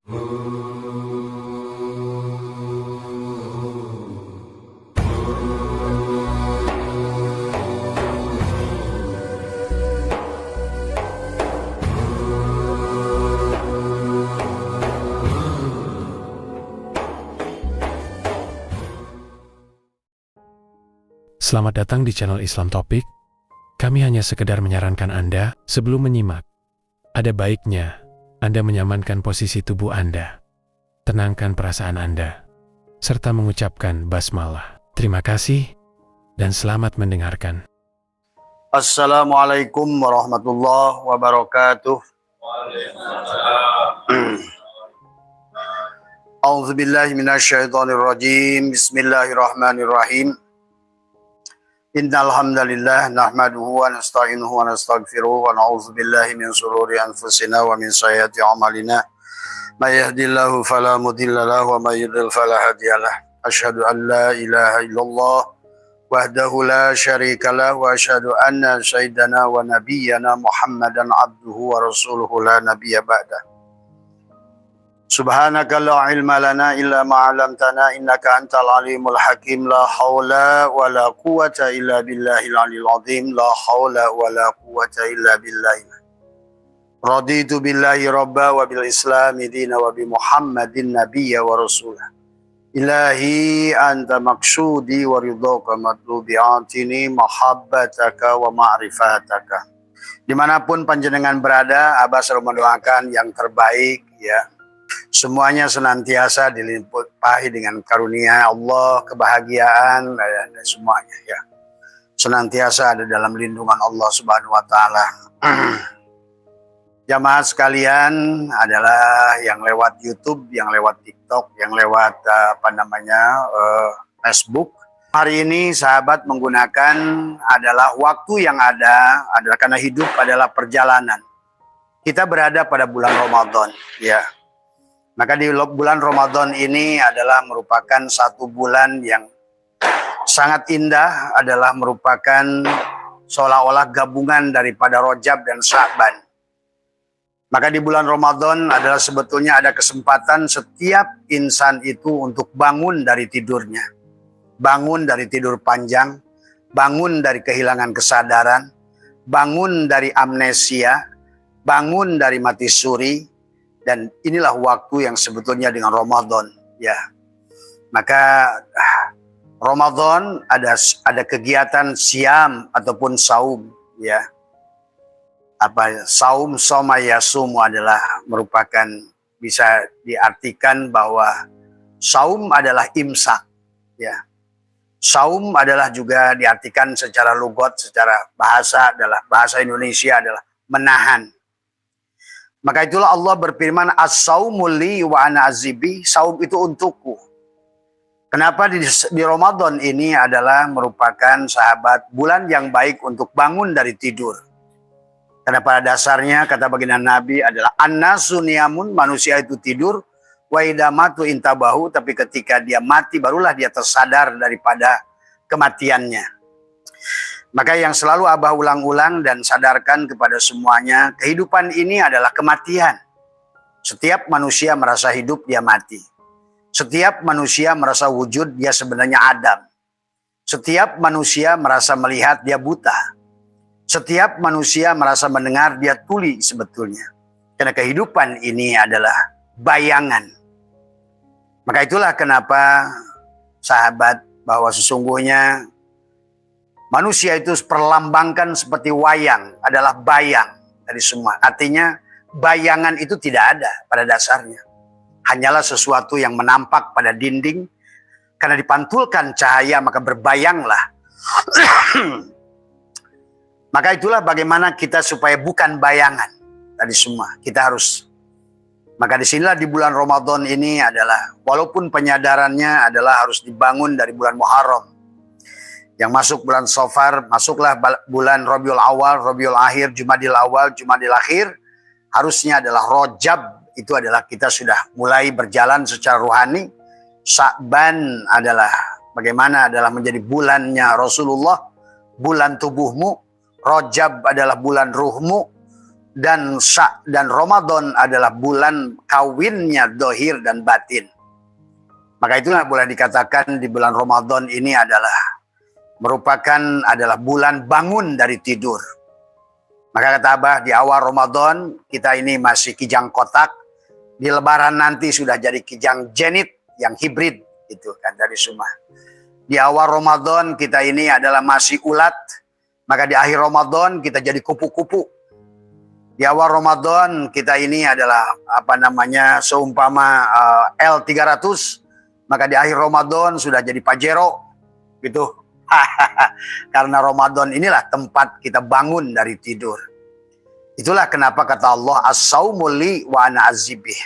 Selamat datang di channel Islam Topik. Kami hanya sekedar menyarankan Anda sebelum menyimak. Ada baiknya Anda menyamankan posisi tubuh Anda, tenangkan perasaan Anda, serta mengucapkan basmalah. Terima kasih dan selamat mendengarkan. Assalamualaikum warahmatullahi wabarakatuh. A'udzubillahi minasyaitonirrajim. Bismillahirrahmanirrahim. Innal hamdalillah nahmaduhu wa nasta'inuhu wa nastaghfiruh wa na'udzu billahi min shururi anfusina wa min sayyiati a'malina. May yahdihillahu fala mudilla lahu wa may yudlil fala hadiyalah. Asyhadu an la ilaha illallah wahdahu la syarika lah wa asyhadu anna sayyidana wa nabiyyana Muhammadan abduhu wa rasuluhu la nabiyya ba'dah. Subhanaka la ilma lana illa ma 'allamtana innaka antal alimul hakim. La haula wa la quwwata illa billahil aliyil azim. La haula wa la quwwata illa billah. Raditu billahi rabba wa bil islami dina wa bi Muhammadin nabiyya wa rasulah. Ilahi anta maksudi wa ridhaka matlubi atini mahabbataka wa ma'rifataka. Dimanapun panjenengan berada, Abah selalu mendoakan yang terbaik ya. Semuanya senantiasa dilimpahi dengan karunia Allah, kebahagiaan dan semuanya ya. Senantiasa ada dalam lindungan Allah Subhanahu wa taala. Jamaah sekalian adalah yang lewat YouTube, yang lewat TikTok, yang lewat Facebook. Hari ini sahabat menggunakan adalah waktu yang ada adalah karena hidup adalah perjalanan. Kita berada pada bulan Ramadan ya. Maka di bulan Ramadan ini adalah merupakan satu bulan yang sangat indah, adalah merupakan seolah-olah gabungan daripada Rajab dan Sya'ban. Maka di bulan Ramadan adalah sebetulnya ada kesempatan setiap insan itu untuk bangun dari tidurnya. Bangun dari tidur panjang, bangun dari kehilangan kesadaran, bangun dari amnesia, bangun dari mati suri. Dan inilah waktu yang sebetulnya dengan Ramadan ya. Maka Ramadan ada kegiatan siam ataupun saum ya. Saum soma yasumu adalah merupakan bisa diartikan bahwa saum adalah imsak ya. Saum adalah juga diartikan secara lugat, secara bahasa adalah bahasa Indonesia adalah menahan. Maka itulah Allah berfirman, as-saumul li wa ana azibi, saum itu untukku. Kenapa di Ramadan ini adalah merupakan sahabat bulan yang baik untuk bangun dari tidur. Karena pada dasarnya kata baginda Nabi adalah annasu niyamun, manusia itu tidur, wa idza matu intabahu, tapi ketika dia mati barulah dia tersadar daripada kematiannya. Maka yang selalu Abah ulang-ulang dan sadarkan kepada semuanya, kehidupan ini adalah kematian. Setiap manusia merasa hidup, dia mati. Setiap manusia merasa wujud, dia sebenarnya Adam. Setiap manusia merasa melihat, dia buta. Setiap manusia merasa mendengar, dia tuli sebetulnya. Karena kehidupan ini adalah bayangan. Maka itulah kenapa sahabat bahwa sesungguhnya manusia itu perlambangkan seperti wayang, adalah bayang dari semua. Artinya bayangan itu tidak ada pada dasarnya. Hanyalah sesuatu yang menampak pada dinding. Karena dipantulkan cahaya maka berbayanglah. Maka itulah bagaimana kita supaya bukan bayangan tadi semua. Kita harus. Maka disinilah di bulan Ramadan ini adalah walaupun penyadarannya adalah harus dibangun dari bulan Muharram. Yang masuk bulan Safar, masuklah bulan Rabiul Awal, Rabiul Akhir, Jumadil Awal, Jumadil Akhir. Harusnya adalah Rajab, itu adalah kita sudah mulai berjalan secara rohani. Sya'ban adalah bagaimana adalah menjadi bulannya Rasulullah, bulan tubuhmu. Rajab adalah bulan ruhmu. dan Ramadan adalah bulan kawinnya dohir dan batin. Maka itulah boleh dikatakan di bulan Ramadan ini adalah bulan bangun dari tidur. Maka kata Abah, di awal Ramadan kita ini masih kijang kotak, di Lebaran nanti sudah jadi kijang jenit yang hibrid, itu kan dari semua. Di awal Ramadan kita ini adalah masih ulat, maka di akhir Ramadan kita jadi kupu-kupu. Di awal Ramadan kita ini adalah seumpama L300, maka di akhir Ramadan sudah jadi Pajero gitu. Karena Ramadan inilah tempat kita bangun dari tidur. Itulah kenapa kata Allah, as-saumu li wa ana azibih.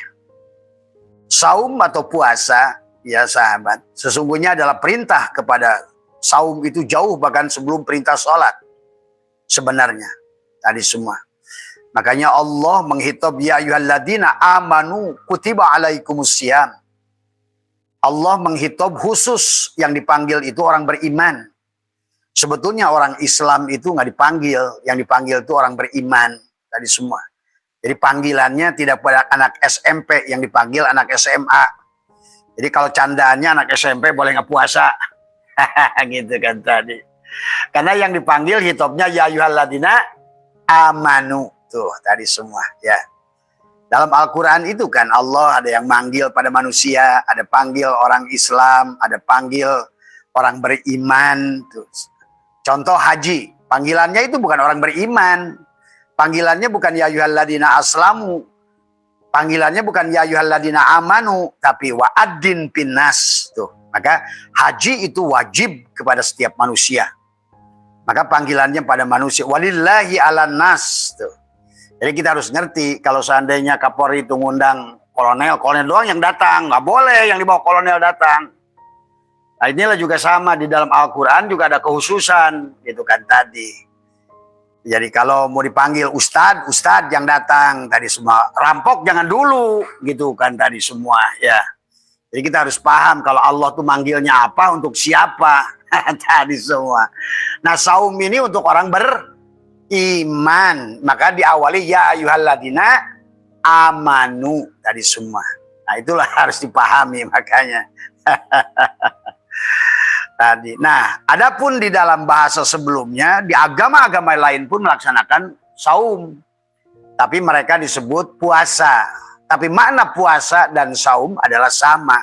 Saum atau puasa, ya sahabat, sesungguhnya adalah perintah kepada saum itu jauh bahkan sebelum perintah sholat. Sebenarnya tadi semua. Makanya Allah menghitab ya ayyuhalladzina amanu kutiba alaikumusiyam. Allah menghitab khusus yang dipanggil itu orang beriman. Sebetulnya orang Islam itu nggak dipanggil, yang dipanggil itu orang beriman tadi semua. Jadi panggilannya tidak pada anak SMP, yang dipanggil anak SMA. Jadi kalau candaannya anak SMP boleh nggak puasa, gitu kan tadi. Karena yang dipanggil hitabnya ya ayyuhalladzina amanu. Tuh tadi semua ya. Dalam Al-Quran itu kan Allah ada yang manggil pada manusia, ada panggil orang Islam, ada panggil orang beriman. Tuh. Contoh haji, panggilannya itu bukan orang beriman. Panggilannya bukan ya ayyuhalladzina aslamu. Panggilannya bukan ya ayyuhalladzina amanu, tapi wa'addin pinnas. Tuh. Maka haji itu wajib kepada setiap manusia. Maka panggilannya pada manusia, walillahi ala nas. Tuh. Jadi kita harus ngerti, kalau seandainya Kapolri itu ngundang kolonel doang yang datang. Nggak boleh yang dibawa kolonel datang. Nah inilah juga sama, di dalam Al-Quran juga ada kekhususan, gitu kan tadi. Jadi kalau mau dipanggil ustadz yang datang tadi semua. Rampok jangan dulu, gitu kan tadi semua ya. Jadi kita harus paham kalau Allah tuh manggilnya apa, untuk siapa, tadi semua. Nah saum ini untuk orang iman, maka diawali ya ayyuhalladzina amanu tadi semua. Nah itulah harus dipahami makanya. Tadi. Nah, adapun di dalam bahasa sebelumnya di agama-agama lain pun melaksanakan saum, tapi mereka disebut puasa. Tapi makna puasa dan saum adalah sama.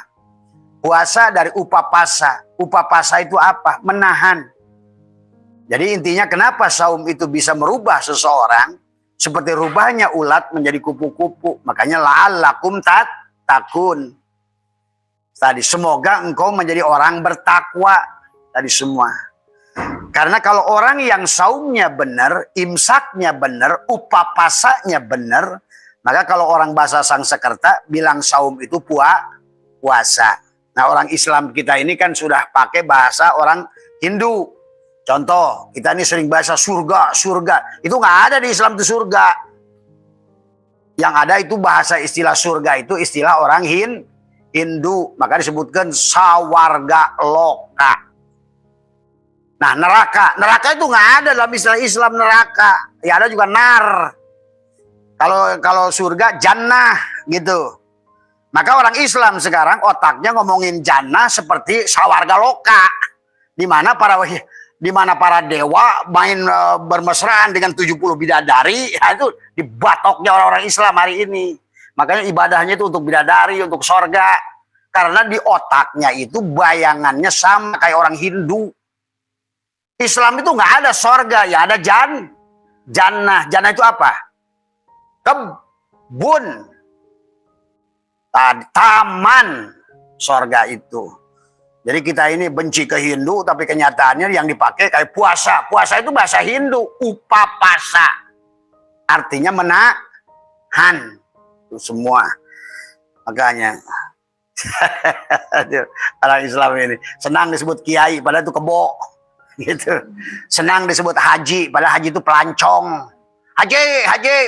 Puasa dari upapasa. Upapasa itu apa? Menahan. Jadi intinya kenapa saum itu bisa merubah seseorang seperti rubahnya ulat menjadi kupu-kupu. Makanya la'allakum takun. Tadi semoga engkau menjadi orang bertakwa tadi semua. Karena kalau orang yang saumnya benar, imsaknya benar, upapasanya benar, maka kalau orang bahasa Sangsekerta bilang saum itu puasa. Nah orang Islam kita ini kan sudah pakai bahasa orang Hindu. Contoh, kita ini sering bahasa surga. Itu nggak ada di Islam itu surga. Yang ada itu bahasa istilah surga itu istilah orang Hindu. Maka disebutkan sawarga loka. Nah neraka itu nggak ada dalam istilah Islam neraka. Ya ada juga nar. Kalau surga jannah gitu. Maka orang Islam sekarang otaknya ngomongin jannah seperti sawarga loka. Di mana para dewa main bermesraan dengan 70 bidadari, ya itu dibatoknya orang-orang Islam hari ini. Makanya ibadahnya itu untuk bidadari, untuk sorga. Karena di otaknya itu bayangannya sama kayak orang Hindu. Islam itu nggak ada sorga, ya ada jannah. Jannah itu apa? Kebun. Taman sorga itu. Jadi kita ini benci ke Hindu, tapi kenyataannya yang dipakai kayak puasa. Puasa itu bahasa Hindu, upapasa. Artinya menahan. Itu semua. Makanya orang Islam ini senang disebut kiai, padahal itu kebo. Gitu. Senang disebut haji, padahal haji itu pelancong. Haji,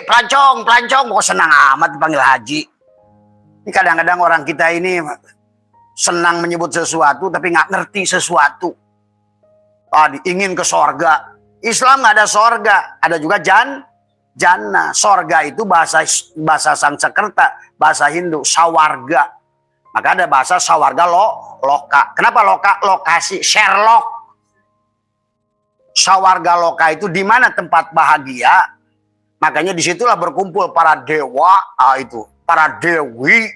pelancong. Kok senang amat dipanggil haji. Ini kadang-kadang orang kita ini senang menyebut sesuatu tapi nggak ngerti sesuatu. Ingin ke sorga. Islam nggak ada sorga, ada juga jannah. Sorga itu bahasa Sanskerta, bahasa Hindu, sawarga. Maka ada bahasa sawarga loka. Kenapa loka? Lokasi, Sherlock. Sawarga loka itu di mana tempat bahagia. Makanya disitulah berkumpul para dewa, itu, para dewi,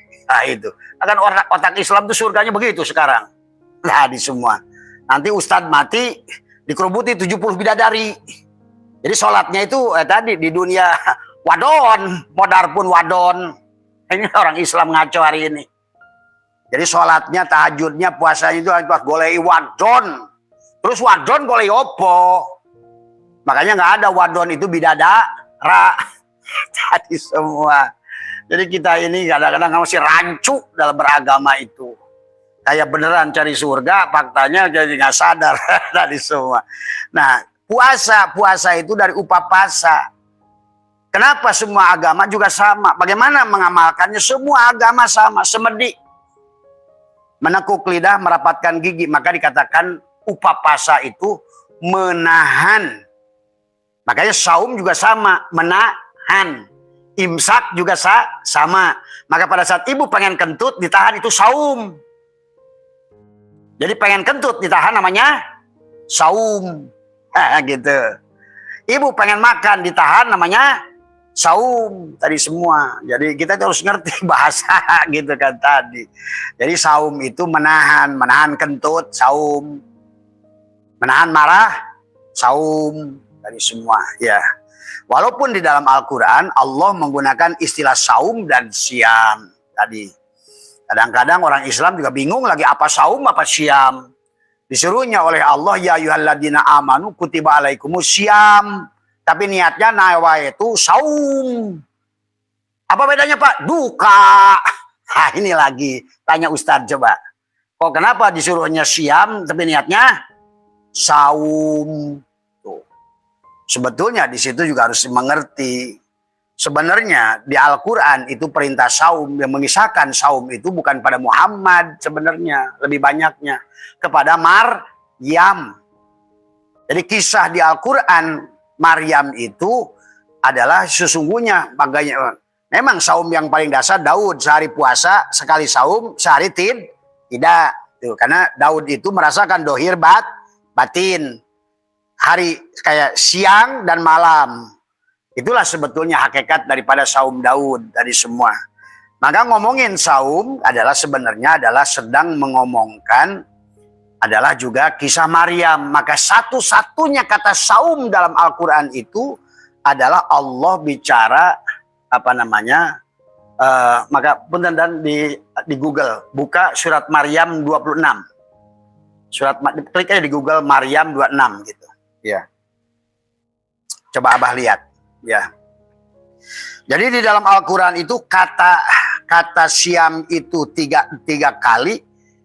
itu. Akan otak Islam itu surganya begitu sekarang. Nah, di semua. Nanti Ustadz mati dikerubuti 70 bidadari. Jadi sholatnya itu tadi di dunia wadon, modar pun wadon. Ini orang Islam ngaco hari ini. Jadi sholatnya, tahajudnya, puasanya itu golei wadon. Terus wadon golei opo. Makanya nggak ada wadon itu bidadara. Tadi semua. Jadi kita ini kadang-kadang masih rancu dalam beragama itu. Kayak beneran cari surga, faktanya jadi nggak sadar. Tadi semua. Nah, puasa itu dari upapasa. Kenapa semua agama juga sama? Bagaimana mengamalkannya? Semua agama sama, semedi. Menekuk lidah, merapatkan gigi. Maka dikatakan upapasa itu menahan. Makanya saum juga sama, menahan. Imsak juga sama. Maka pada saat ibu pengen kentut, ditahan itu saum. Jadi pengen kentut ditahan namanya saum. Gitu. Ibu pengen makan ditahan namanya saum. Tadi semua. Jadi kita harus ngerti bahasa gitu kan tadi. Jadi saum itu menahan kentut, saum. Menahan marah, saum. Tadi semua, ya. Walaupun di dalam Al-Quran Allah menggunakan istilah saum dan siam tadi. Kadang-kadang orang Islam juga bingung lagi apa saum apa siam. Disuruhnya oleh Allah ya ayyuhalladzina amanu kutiba alaikumus syiyam. Tapi niatnya nawa itu saum. Apa bedanya Pak? Duka. Nah ini lagi tanya Ustadz coba. Kok kenapa disuruhnya syiyam tapi niatnya saum? Tuh. Sebetulnya di situ juga harus mengerti. Sebenarnya di Al-Quran itu perintah saum, yang mengisahkan saum itu bukan pada Muhammad sebenarnya, lebih banyaknya kepada Maryam. Jadi kisah di Al-Quran Maryam itu adalah sesungguhnya, makanya memang saum yang paling dasar Daud, sehari puasa, sekali saum, sehari tidak. Tuh, karena Daud itu merasakan dohir batin, hari kayak siang dan malam. Itulah sebetulnya hakikat daripada saum Daud dari semua. Maka ngomongin saum adalah sebenarnya adalah sedang mengomongkan adalah juga kisah Maryam. Maka satu-satunya kata saum dalam Al-Quran itu adalah Allah bicara apa namanya. Maka punten di Google buka surat Maryam 26. Klik aja di Google Maryam 26 gitu. Ya. Coba Abah lihat. Ya, jadi di dalam Al-Quran itu kata siam itu tiga kali,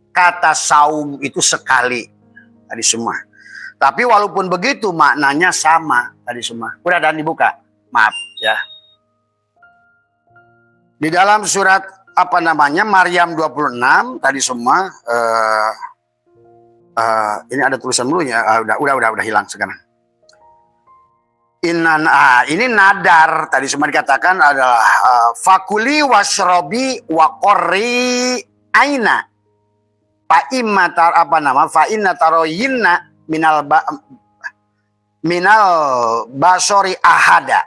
kata saum itu sekali, tadi semua. Tapi walaupun begitu maknanya sama tadi semua. Udah dan dibuka, maaf ya. Di dalam surat apa namanya Maryam 26 tadi semua. Ini ada tulisan dulu ya. Udah hilang sekarang. Ini nadar tadi semua dikatakan adalah fakuli wasrobi waqorri aina fa imma fa inna taroyinna minal basori ahada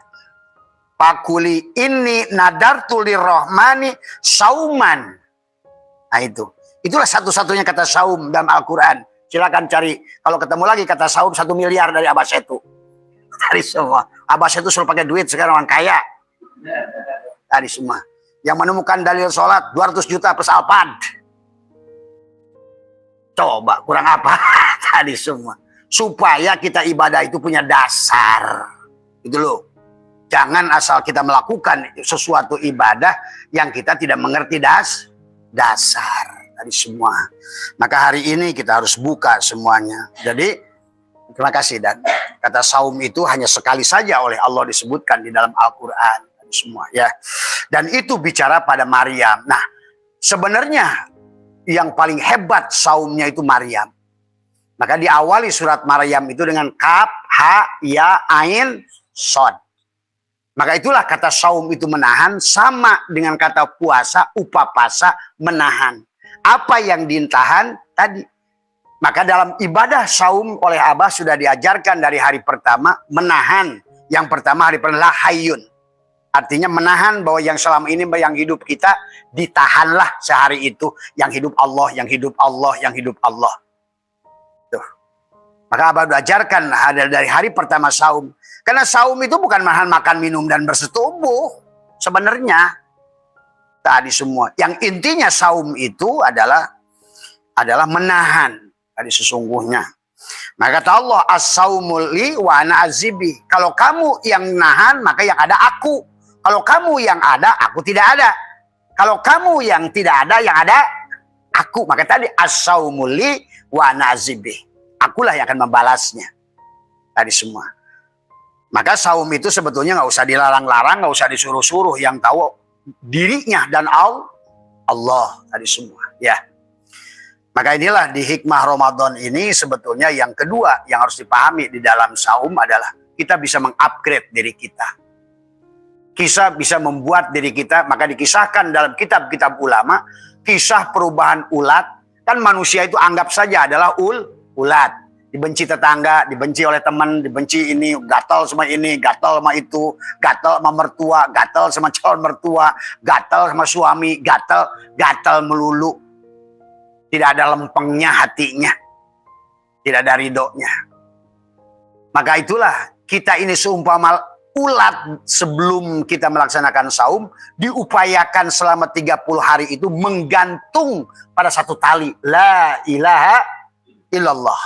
fakuli ini nadar tulir rohmani sauman. Nah itulah satu-satunya kata saum dalam Al-Quran. Silakan cari kalau ketemu lagi kata saum 1 miliar dari Abah Setu. Tadi semua. Abah itu selalu pakai duit sekarang orang kaya. Tadi semua. Yang menemukan dalil sholat 200 juta plus Alphard. Coba kurang apa? Tadi semua. Supaya kita ibadah itu punya dasar. Itu loh. Jangan asal kita melakukan sesuatu ibadah yang kita tidak mengerti dasar. Tadi semua. Maka hari ini kita harus buka semuanya. Jadi terima kasih dan kata saum itu hanya sekali saja oleh Allah disebutkan di dalam Al-Quran semua ya. Dan itu bicara pada Maryam. Nah, sebenarnya yang paling hebat saumnya itu Maryam. Maka diawali surat Maryam itu dengan kaf, ha, ya, ain, sod. Maka itulah kata saum itu menahan, sama dengan kata puasa, upapasa, menahan. Apa yang ditahan tadi. Maka dalam ibadah saum oleh Abah sudah diajarkan dari hari pertama, menahan. Yang pertama hari pertama hayyun. Artinya menahan bahwa yang selama ini yang hidup kita ditahanlah sehari itu. Yang hidup Allah, yang hidup Allah, yang hidup Allah. Tuh. Maka Abah belajarkan dari hari pertama saum. Karena saum itu bukan menahan makan, minum, dan bersetubuh. Sebenarnya. Tadi semua. Yang intinya saum itu adalah menahan. Tadi sesungguhnya. Maka kata Allah, as-saumul li wa ana azibi. Kalau kamu yang nahan, maka yang ada aku. Kalau kamu yang ada, aku tidak ada. Kalau kamu yang tidak ada, yang ada aku. Maka tadi as-saumul li wa ana azibi. Akulah yang akan membalasnya. Tadi semua. Maka saum itu sebetulnya nggak usah dilarang-larang, nggak usah disuruh-suruh. Yang tahu dirinya dan Allah. Tadi semua. Ya. Maka inilah di hikmah Ramadan ini sebetulnya yang kedua yang harus dipahami di dalam saum adalah kita bisa mengupgrade diri kita. Kisah bisa membuat diri kita, maka dikisahkan dalam kitab-kitab ulama, kisah perubahan ulat, kan manusia itu anggap saja adalah ulat. Dibenci tetangga, dibenci oleh teman, dibenci ini, gatal sama ini, gatal sama itu, gatal sama mertua, gatal sama calon mertua, gatal sama suami, gatal melulu. Tidak ada lempengnya hatinya. Tidak ada ridhonya. Maka itulah kita ini seumpama ulat sebelum kita melaksanakan saum. Diupayakan selama 30 hari itu menggantung pada satu tali. La ilaha illallah.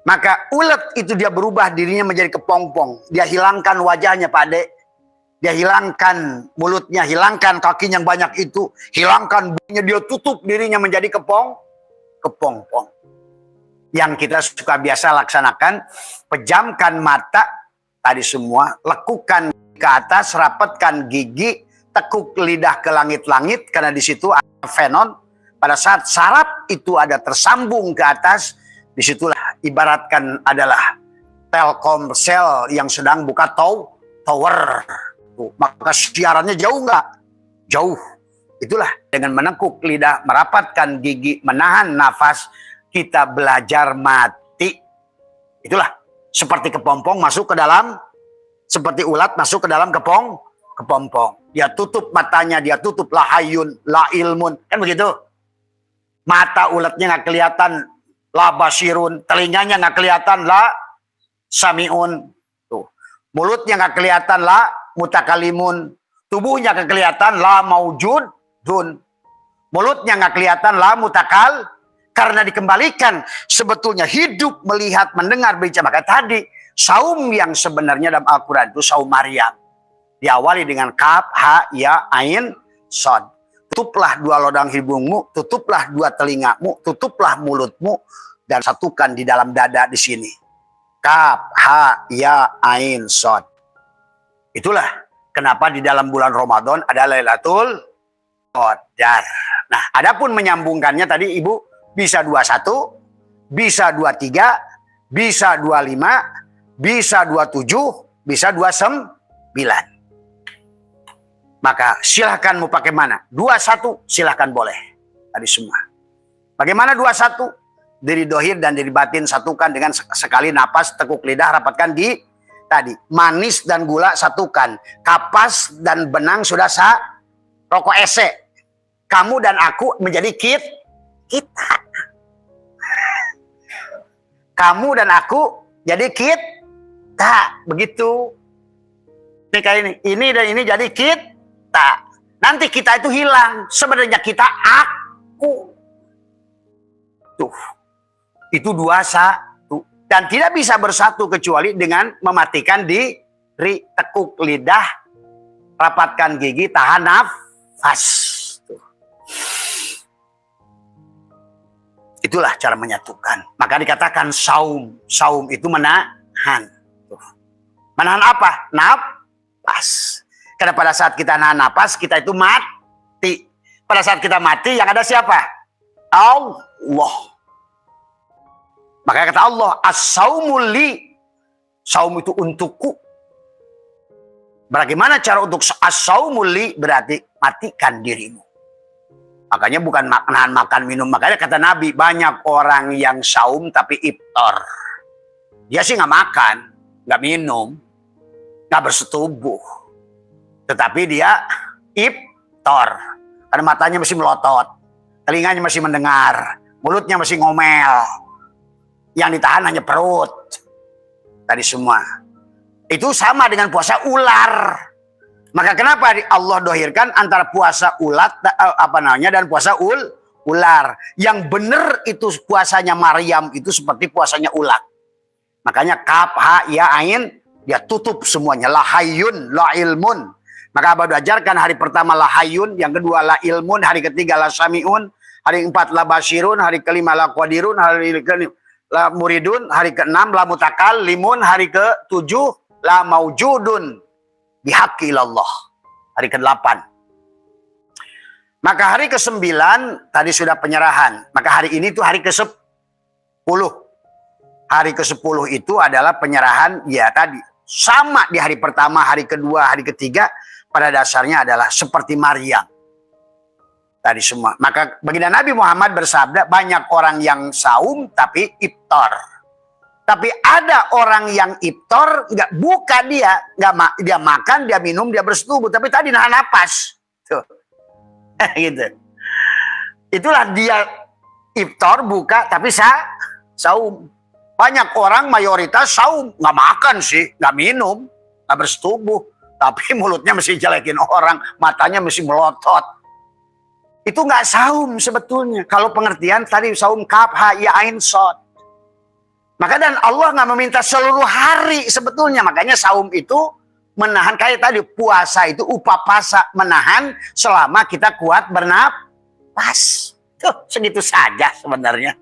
Maka ulat itu dia berubah dirinya menjadi kepompong. Dia hilangkan wajahnya Pak Ade. Dia hilangkan mulutnya, hilangkan kakinya yang banyak itu. Hilangkan bunyinya, dia tutup dirinya menjadi kepompong. Yang kita suka biasa laksanakan, pejamkan mata, tadi semua, lekukan ke atas, rapatkan gigi, tekuk lidah ke langit-langit, karena di situ ada fenon. Pada saat saraf itu ada tersambung ke atas, disitulah ibaratkan adalah Telkomsel yang sedang buka tower. Maka siarannya jauh nggak? Jauh. Itulah dengan menekuk lidah, merapatkan gigi, menahan nafas, kita belajar mati. Itulah seperti kepompong masuk ke dalam, seperti ulat masuk ke dalam kepompong. Dia tutup matanya, dia tutup la hayyun, la ilmun, kan begitu? Mata ulatnya nggak kelihatan, la basirun, telinganya nggak kelihatan, la samiun. Tuh. Mulutnya nggak kelihatan, la mutakalimun. Tubuhnya nggak kelihatan, la maujudun. Mulutnya nggak kelihatan, la mutakal. Karena dikembalikan sebetulnya hidup, melihat, mendengar, bicara. Maka tadi saum yang sebenarnya dalam Al-Quran itu saum Maryam. Diawali dengan kaf, ha, ya, ain, sod. Tutuplah dua lodang hidungmu, tutuplah dua telingamu, tutuplah mulutmu, dan satukan di dalam dada di sini. Kaf, ha, ya, ain, sod. Itulah kenapa di dalam bulan Ramadan ada Lailatul Qadar. Nah, adapun menyambungkannya tadi Ibu bisa 21, bisa 23, bisa 25, bisa 27, bisa 29. Maka silahkan mau pakai mana? 21 silahkan boleh. Tadi semua. Bagaimana 21? Diri dohir dan diri batin satukan dengan sekali napas, tekuk lidah, rapatkan di tadi. Manis dan gula satukan. Kapas dan benang sudah rokok ese. Kamu dan aku menjadi kita. Kamu dan aku jadi kita. Begitu. Ini kayak ini. Ini dan ini jadi kita. Nanti kita itu hilang. Sebenarnya kita aku. Tuh. Itu 21. Dan tidak bisa bersatu kecuali dengan mematikan diri, tekuk lidah, rapatkan gigi, tahan nafas. Tuh. Itulah cara menyatukan. Maka dikatakan saum. Saum itu menahan. Tuh. Menahan apa? Nafas. Karena pada saat kita nahan nafas, kita itu mati. Pada saat kita mati, yang ada siapa? Allah. Maka kata Allah, as-saumul li. Saum itu untukku. Bagaimana cara untuk as-saumul li? Berarti matikan dirimu. Makanya bukan nahan makan minum. Makanya kata Nabi, banyak orang yang saum tapi iftar. Dia sih nggak makan, nggak minum, nggak bersetubuh. Tetapi dia iftar. Karena matanya masih melotot, telinganya masih mendengar, mulutnya masih ngomel. Yang ditahan hanya perut. Tadi semua. Itu sama dengan puasa ular. Maka kenapa Allah dohirkan antara puasa ulat dan puasa ular. Yang benar itu puasanya Maryam itu seperti puasanya ulat. Makanya kaf ha ya ain dia tutup semuanya. La hayyun la ilmun. Maka Abah ajarkan hari pertama la hayyun, yang kedua la ilmun, hari ketiga la samiun, hari keempat la basirun, hari kelima la qadirun, hari kelima la muridun, hari keenam la mutakallimun, hari ketujuh la maujudun bihaqqi ilallah. Hari ke-8. Maka hari ke-9 tadi sudah penyerahan. Maka hari ini tuh hari ke-10. Hari ke-10 itu adalah penyerahan ya tadi. Sama di hari pertama, hari kedua, hari ketiga pada dasarnya adalah seperti Maryam. Tadi semua. Maka baginda Nabi Muhammad bersabda, banyak orang yang saum tapi iftar. Tapi ada orang yang iftar nggak buka dia makan, dia minum, dia bersetubuh, tapi tadi nahan napas. Tuh. Gitu. Itulah dia iftar buka tapi saum. Banyak orang mayoritas saum, nggak makan sih, nggak minum, nggak bersetubuh, tapi mulutnya masih jelekin orang, matanya masih melotot. Itu nggak saum sebetulnya. Kalau pengertian tadi saum kaf ha ya ain shad. Maka dan Allah nggak meminta seluruh hari sebetulnya. Makanya saum itu menahan, kayak tadi puasa itu upapasa, menahan selama kita kuat bernapas. Tuh segitu saja sebenarnya.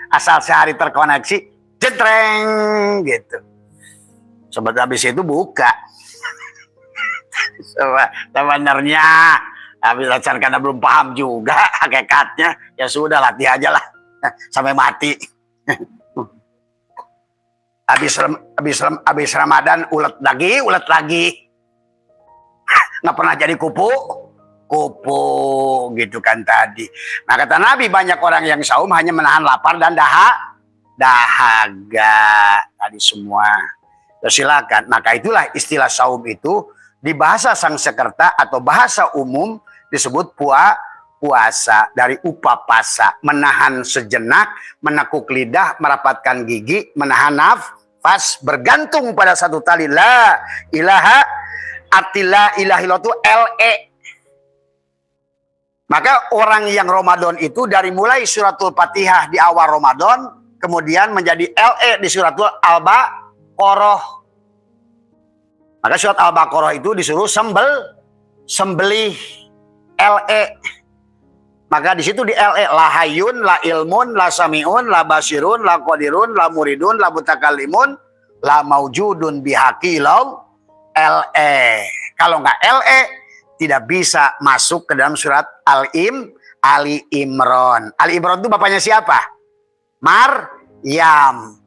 Asal sehari terkoneksi, jetreng gitu. Sebetulnya habis itu buka. Sebenarnya habis lacan karena belum paham juga hakikatnya, ya sudah latih aja lah sampai mati. Habis Ramadan ulet lagi. Nggak pernah jadi kupu gitu kan tadi. Nah kata Nabi, banyak orang yang saum hanya menahan lapar dan dahaga tadi semua. Terus silakan. Maka itulah istilah saum itu di bahasa Sangsekerta atau bahasa umum disebut puasa, dari upapasa, menahan sejenak, menekuk lidah, merapatkan gigi, menahan nafas, bergantung pada satu tali la ilaha, arti la ilaha illallah itu le. Maka orang yang Ramadan itu dari mulai suratul Fatihah di awal Ramadan, kemudian menjadi le di suratul Al-Baqarah. Maka surat Al-Baqarah itu disuruh sembelih le. Maka di situ di le la hayyun, la ilmun, la samiun, la basirun, la qadirun, la muridun, la mutakallimun, la maujudun bihaqqi le. Kalau nggak le tidak bisa masuk ke dalam surat Ali Imran. Ali Imran itu bapaknya siapa? Maryam.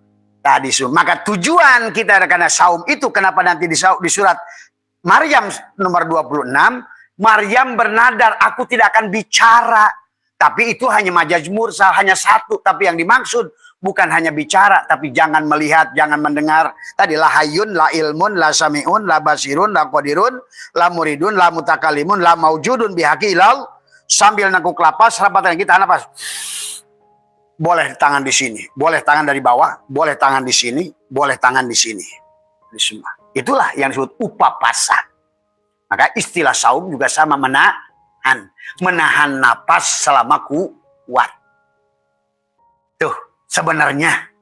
Tadi maka tujuan kita karena saum itu, kenapa nanti di surat Maryam nomor 26, Maryam bernadar, aku tidak akan bicara. Tapi itu hanya majaz mursal, hanya satu. Tapi yang dimaksud bukan hanya bicara, tapi jangan melihat, jangan mendengar. Tadi la hayyun, la ilmun, la samiun, la basirun, la qadirun, la muridun, la mutakalimun, la maujudun bihaqqi ilal. Sambil nangkuk lapas, rapatan kita napas. Boleh tangan di sini, boleh tangan dari bawah, boleh tangan di sini, boleh tangan di sini. Semua. Itulah yang disebut upapasa. Maka istilah saum juga sama, menahan napas selama kuat. Tuh sebenarnya.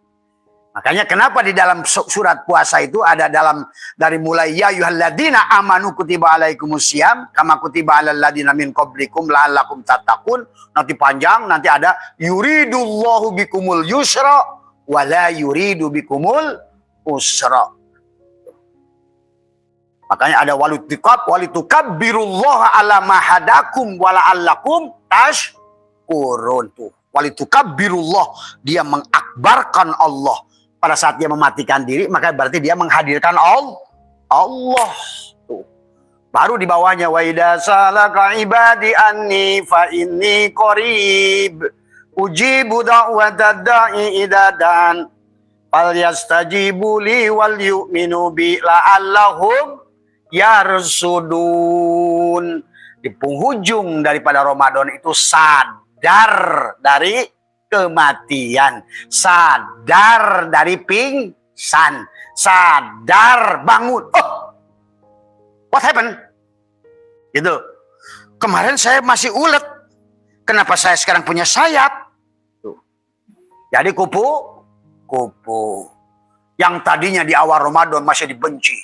Makanya kenapa di dalam surat puasa itu ada dari mulai ya ayyuhalladzina amanu kutiba alaikumusiyam kama kutiba alal ladzina min qablikum la'allakum tattaqun. Nanti panjang, nanti ada yuridullahu bikumul yusra wa la yuridu bikumul usra. Makanya ada walitukabbirullaha ala ma hadakum wa la'allakum tashkurun. Tuh, walitukabbirullah, dia mengakbarkan Allah. Pada saat dia mematikan diri, maka berarti dia menghadirkan Allah. Tuh. Baru di bawahnya wa idza salaka ibadi anni fa inni qarib ujibu da'watad da'i idza dan fal yastajibu li wal yu'minu bi la'allahum yarsudun. Di penghujung daripada Ramadan itu sadar dari kematian, sadar dari pingsan, sadar bangun. Oh, what happened? Gitu. Kemarin saya masih ulet. Kenapa saya sekarang punya sayap? Tuh. Jadi kupu. Yang tadinya di awal Ramadan masih dibenci.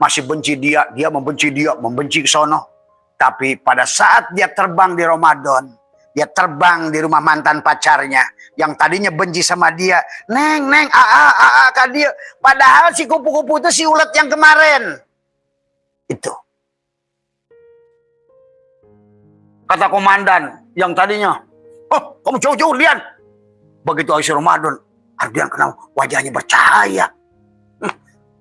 Masih benci dia membenci ke sono. Tapi pada saat dia terbang di Ramadan, dia terbang di rumah mantan pacarnya yang tadinya benci sama dia. Neng, kan dia. Padahal si kupu-kupu itu si ulet yang kemarin. Itu. Kata komandan yang tadinya, oh kamu jauh-jauh lihat. Begitu habis Ramadan, Ardian kenal wajahnya bercahaya.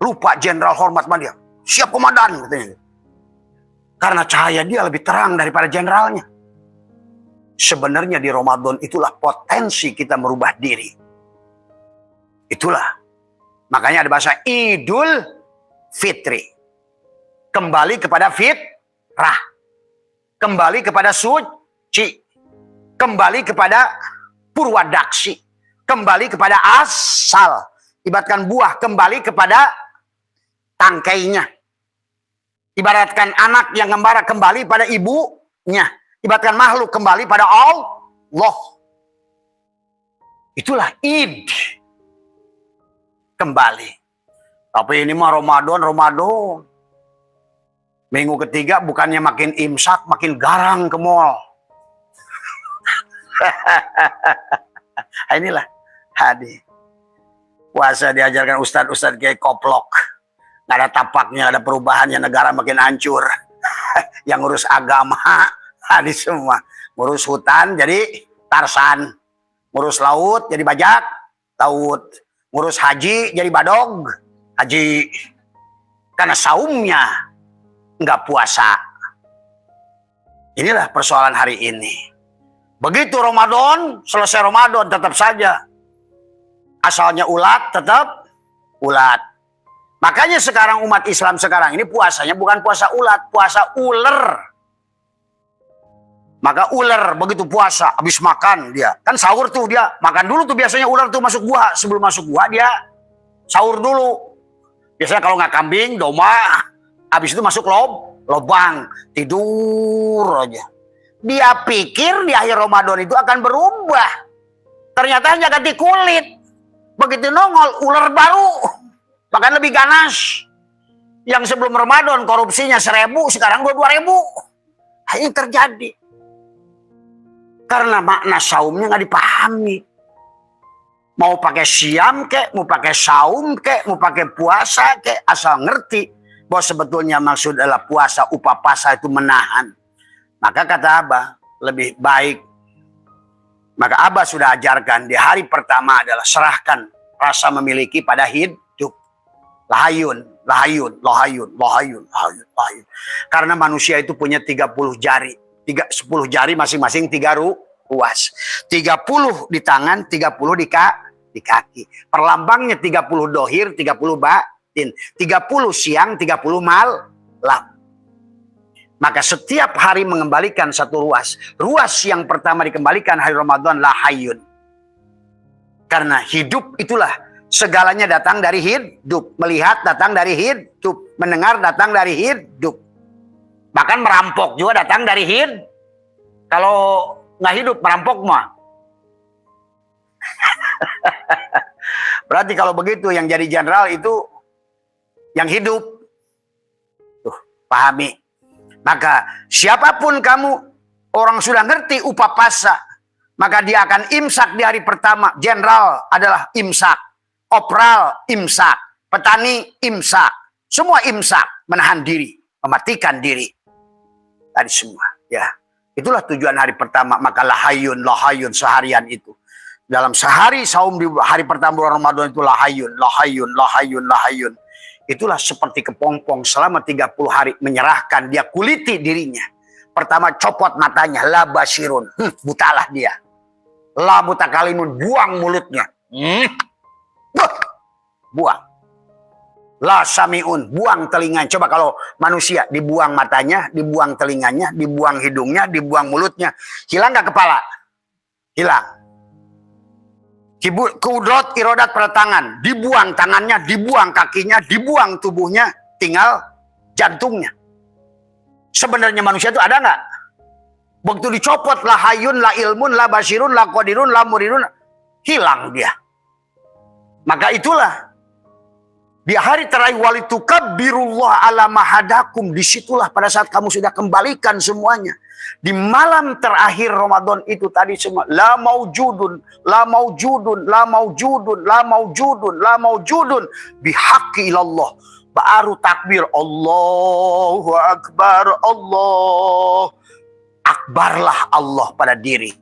Lupa jenderal hormat sama dia. Siap komandan katanya. Karena cahaya dia lebih terang daripada jenderalnya. Sebenarnya di Ramadan itulah potensi kita merubah diri. Itulah. Makanya ada bahasa Idul Fitri. Kembali kepada fitrah. Kembali kepada suci. Kembali kepada purwadaksi. Kembali kepada asal. Ibaratkan buah kembali kepada tangkainya. Ibaratkan anak yang ngembara kembali pada ibunya. Ibaratkan makhluk kembali pada Allah. Itulah Id. Kembali. Tapi ini mah Ramadan. Minggu ketiga bukannya makin imsak, makin garang ke mall. Inilah hadi. Puasa diajarkan ustadz-ustadz kayak koplok. Nggak ada tapaknya, ada perubahannya, negara makin hancur. Yang ngurus agama, hadi semua. Ngurus hutan jadi Tarsan. Ngurus laut jadi bajak, laut. Ngurus haji jadi badog, haji. Karena saumnya nggak puasa. Inilah persoalan hari ini. Begitu Ramadan, selesai Ramadan tetap saja. Asalnya ulat, tetap ulat. Makanya sekarang umat Islam sekarang ini puasanya bukan puasa ulat, puasa ular. Maka ular begitu puasa, habis makan dia. Kan sahur tuh dia, makan dulu tuh biasanya ular tuh masuk gua. Sebelum masuk gua dia sahur dulu. Biasanya kalau nggak kambing, domba, habis itu masuk lobang, tidur aja. Dia pikir di akhir Ramadan itu akan berubah. Ternyata hanya ganti kulit. Begitu nongol, ular baru. Bahkan lebih ganas. Yang sebelum Ramadan korupsinya 1.000, sekarang 22.000. Ini terjadi. Karena makna saumnya nggak dipahami. Mau pakai siam kek, mau pakai saum kek, mau pakai puasa kek, asal ngerti bahwa sebetulnya maksud adalah puasa, upapasa itu menahan. Maka kata Abah, lebih baik. Maka Abah sudah ajarkan di hari pertama adalah serahkan rasa memiliki pada hidup. Lahayun. Karena manusia itu punya 30 jari. 10 jari masing-masing 3 ruas. 30 di tangan, 30 di kaki. Perlambangnya 30 dohir, 30 batin. 30 siang, 30 malam. Maka setiap hari mengembalikan satu ruas. Ruas yang pertama dikembalikan hari Ramadan lahayun. Karena hidup itulah segalanya datang dari hidup. Melihat datang dari hidup. Mendengar datang dari hidup. Bahkan merampok juga datang dari hidup. Kalau nggak hidup, merampok mah. Berarti kalau begitu yang jadi jenderal itu yang hidup. Tuh, pahami. Maka siapapun kamu, orang sudah ngerti upapasa, maka dia akan imsak di hari pertama. Jenderal adalah imsak. Opral imsak, petani imsak, semua imsak, menahan diri, mematikan diri. Tadi semua, ya. Itulah tujuan hari pertama, maka lahayun seharian itu. Dalam sehari saum di hari pertama bulan Ramadan itu lahayun. itulah seperti kepompong selama 30 hari menyerahkan, dia kuliti dirinya. Pertama copot matanya, la basirun, butalah dia. La mutakalimun, buang mulutnya. Buang. La samiun, buang telinganya. Coba kalau manusia dibuang matanya, dibuang telinganya, dibuang hidungnya, dibuang mulutnya. Hilang nggak kepala? Hilang. Kudrot irodat pada tangan, dibuang tangannya, dibuang kakinya, dibuang tubuhnya, tinggal jantungnya. Sebenarnya manusia itu ada nggak? Begitu dicopot, la hayun, la ilmun, la basirun, la qadirun, la muridun, hilang dia. Maka itulah di hari terakhir walitukabbirullah ala mahadakum, disitulah pada saat kamu sudah kembalikan semuanya. Di malam terakhir Ramadan itu tadi semua la maujudun, la maujudun, la maujudun, la maujudun, la maujudun bihaqqi ilallah. Baru takbir Allahu Akbar, Allah akbarlah Allah pada diri.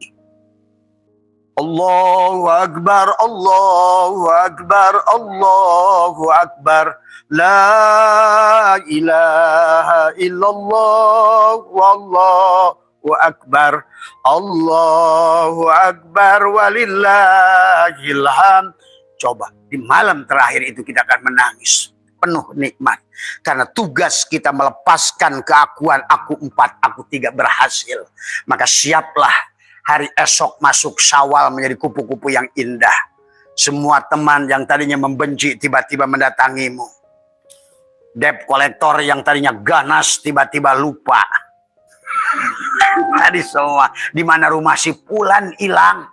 Allahu Akbar, Allahu Akbar, Allahu Akbar. La ilaha illallah wallahu akbar. Allahu Akbar walillahil hamd. Coba di malam terakhir itu kita akan menangis penuh nikmat. Karena tugas kita melepaskan keakuan aku 4, aku 3 berhasil. Maka siaplah hari esok masuk Syawal menjadi kupu-kupu yang indah. Semua teman yang tadinya membenci tiba-tiba mendatangimu. Debt kolektor yang tadinya ganas tiba-tiba lupa. Tadi semua. Di mana rumah si Pulan hilang.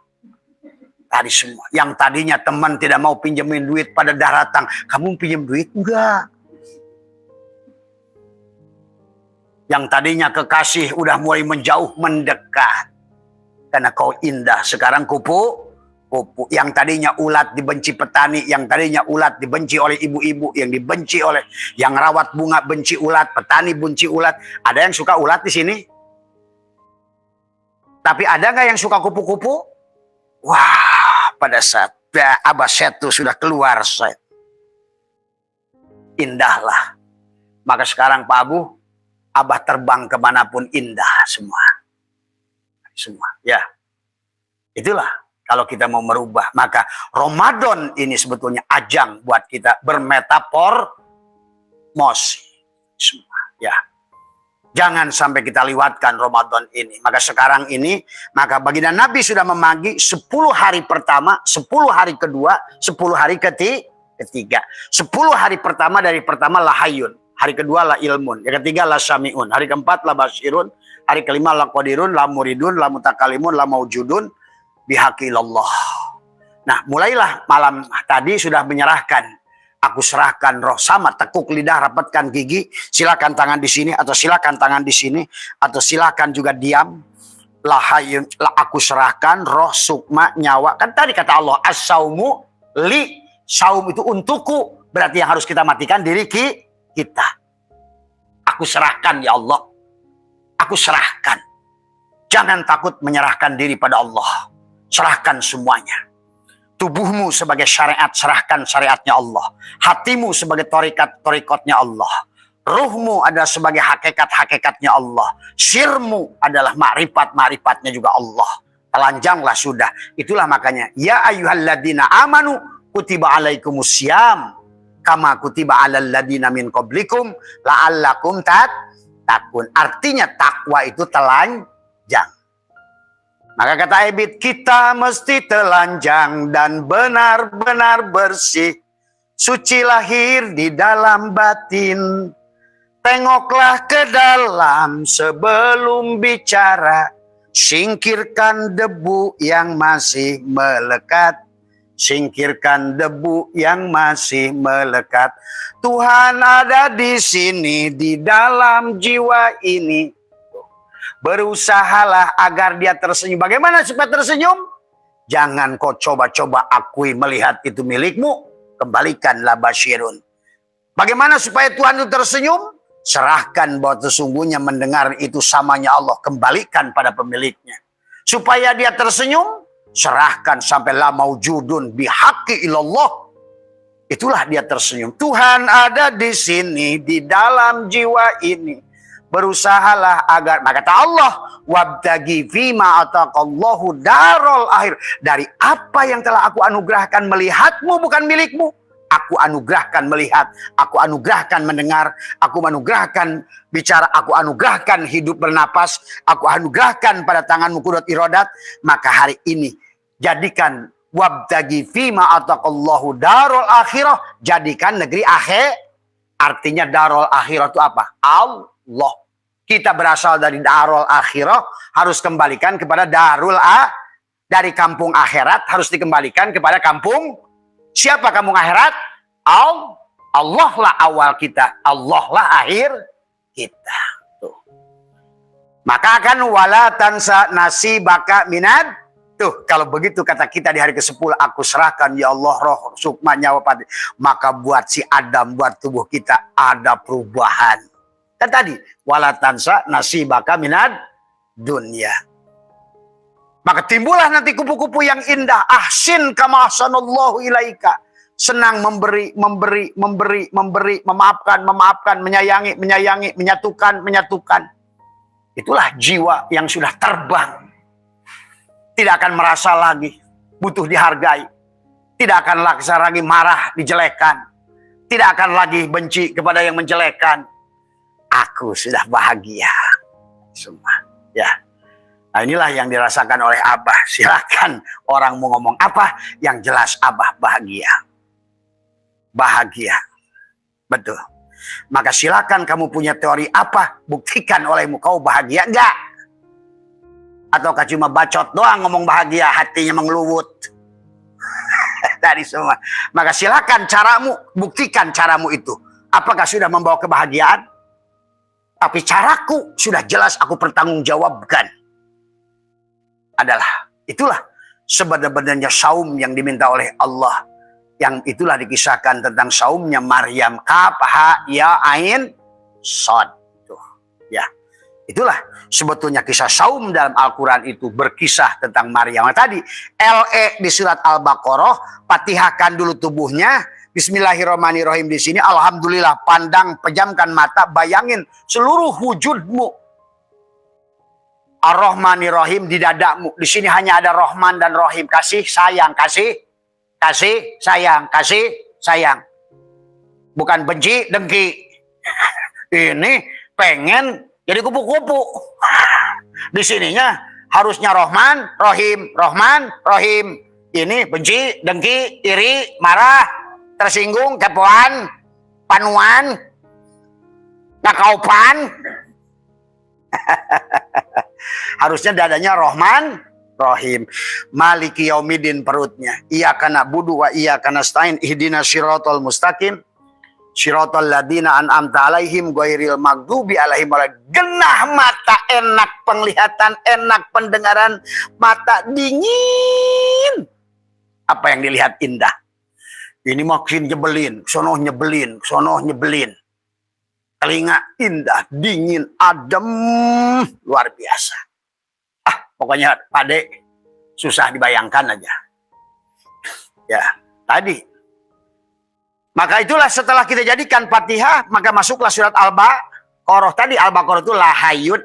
Tadi semua. Yang tadinya teman tidak mau pinjemin duit pada datang. Kamu pinjam duit? Enggak. Yang tadinya kekasih udah mulai menjauh mendekat. Karena kau indah. Sekarang kupu. Yang tadinya ulat dibenci petani, yang tadinya ulat dibenci oleh ibu-ibu, yang dibenci oleh yang rawat bunga benci ulat, petani benci ulat. Ada yang suka ulat di sini? Tapi ada nggak yang suka kupu-kupu? Wah, pada saat Abah Setu sudah keluar, indahlah. Maka sekarang Pak Abu, Abah terbang kemanapun indah semua. Semua, ya. Itulah. Kalau kita mau merubah, maka Ramadan ini sebetulnya ajang buat kita bermetafor mosi semua. Ya, jangan sampai kita lewatkan Ramadan ini. Maka sekarang ini, maka baginda Nabi sudah memagi 10 hari pertama, 10 hari kedua, 10 hari ketiga. 10 hari pertama dari pertama la hayun, hari kedua la ilmun, yang ketiga la samiun, hari keempat la basirun, hari kelima la qadirun, la muridun, la mutakalimun, la maujudun. Bihaqilallah. Nah, mulailah malam tadi sudah menyerahkan. Aku serahkan roh, sama tekuk lidah, rapatkan gigi. Silakan tangan di sini atau silakan tangan di sini atau silakan juga diam. Aku serahkan roh, sukma, nyawa. Kan tadi kata Allah, as-saumu li, saum itu untukku. Berarti yang harus kita matikan diri kita. Aku serahkan ya Allah. Aku serahkan. Jangan takut menyerahkan diri pada Allah. Serahkan semuanya. Tubuhmu sebagai syariat, serahkan syariatnya Allah. Hatimu sebagai torikat-torikotnya Allah. Ruhmu adalah sebagai hakikat-hakikatnya Allah. Sirmu adalah ma'rifat-ma'rifatnya juga Allah. Telanjanglah sudah. Itulah makanya. Ya ayyuhalladzina amanu kutiba alaikumussyam. Kama kutiba alal ladzina min qablikum la'allakum takun. Artinya takwa itu telanjang. Maka kata Ebit, kita mesti telanjang dan benar-benar bersih. Suci lahir di dalam batin. Tengoklah ke dalam sebelum bicara. Singkirkan debu yang masih melekat. Singkirkan debu yang masih melekat. Tuhan ada di sini, di dalam jiwa ini. Berusahalah agar dia tersenyum. Bagaimana supaya tersenyum? Jangan kau coba-coba akui melihat itu milikmu. Kembalikanlah basyirun. Bagaimana supaya Tuhan itu tersenyum? Serahkan bahwa sesungguhnya mendengar itu samanya Allah. Kembalikan pada pemiliknya. Supaya dia tersenyum, serahkan sampai la maujudun bihaqqi ilallah. itulah dia tersenyum. Tuhan ada di sini, di dalam jiwa ini. Berusahalah agar, maka kata Allah, wabtagi fima ataqallahu darul akhir. Dari apa yang telah aku anugerahkan, melihatmu bukan milikmu. Aku anugerahkan melihat, aku anugerahkan mendengar, aku anugerahkan bicara, aku anugerahkan hidup bernapas, aku anugerahkan pada tanganmu kudrat iradat. Maka hari ini jadikan wabtagi fima ataqallahu darul akhirah, jadikan negeri akhir. Artinya darul akhirah itu apa? Allah. Kita berasal dari darul akhirah, harus kembalikan kepada dari kampung akhirat harus dikembalikan kepada kampung. Siapa kampung akhirat? Allah lah awal kita, Allah lah akhir kita. Tuh. Maka akan wala tansa nasibaka minad. Tuh, kalau begitu kata kita di hari ke-10, aku serahkan ya Allah roh, sukma, nyawa, pati. Maka buat si Adam, buat tubuh kita ada perubahan. Kan tadi, wala tansa nasibaka minad dunya. Maka timbullah nanti kupu-kupu yang indah. Ahsin kama ahsanallahu ilaika. Senang memberi, memaafkan, menyayangi, menyatukan. Itulah jiwa yang sudah terbang. Tidak akan merasa lagi butuh dihargai. Tidak akan lagi marah, dijelekan. Tidak akan lagi benci kepada yang menjelekan. Aku sudah bahagia. Semua. Ya. Nah, inilah yang dirasakan oleh Abah. Silakan orang mau ngomong apa, yang jelas Abah bahagia. Bahagia. Betul. Maka silakan kamu punya teori apa, buktikan olehmu kau bahagia enggak? Ataukah cuma bacot doang ngomong bahagia, hatinya mengeluwut. Tadi semua. Maka silakan caramu, buktikan caramu itu. Apakah sudah membawa kebahagiaan? Tapi caraku sudah jelas aku pertanggungjawabkan. Itulah sebenarnya saum yang diminta oleh Allah. Yang itulah dikisahkan tentang saumnya Maryam. Kaf, ha, ya, ain, sod. Tuh, ya. Itulah sebetulnya kisah saum dalam Al-Quran itu berkisah tentang Maryam. Nah, tadi LE di surat Al-Baqarah, patihahkan dulu tubuhnya. Bismillahirrahmanirrahim di sini. Alhamdulillah, pandang, pejamkan mata, bayangin seluruh wujudmu. Ar-Rahmanirrahim di dadamu. Di sini hanya ada Rahman dan Rahim. Kasih, sayang, kasih, sayang. Bukan benci, dengki. Ini pengen jadi kupu-kupu. Di sininya harusnya Rahman, Rahim. Ini benci, dengki, iri, marah, tersinggung, kepoan, panuan, nakaupan. Harusnya dadanya Rahman, Rahim. Maliki yaumidin perutnya. Iyyaka na'budu wa iyyaka nasta'in. Ihdinas siratal mustaqim. Siratal ladzina an'amta 'alaihim ghairil maghdubi 'alaihim waladdallin. Genah mata, enak penglihatan, enak pendengaran, mata dingin. Apa yang dilihat indah. Ini makin nyebelin, sonoh nyebelin. Telinga indah, dingin, adem, luar biasa. Pokoknya Pak De, susah dibayangkan aja. Ya, tadi. Maka itulah setelah kita jadikan Fatihah, maka masuklah surat Al-Baqarah. Tadi Al-Baqarah itu lahayun,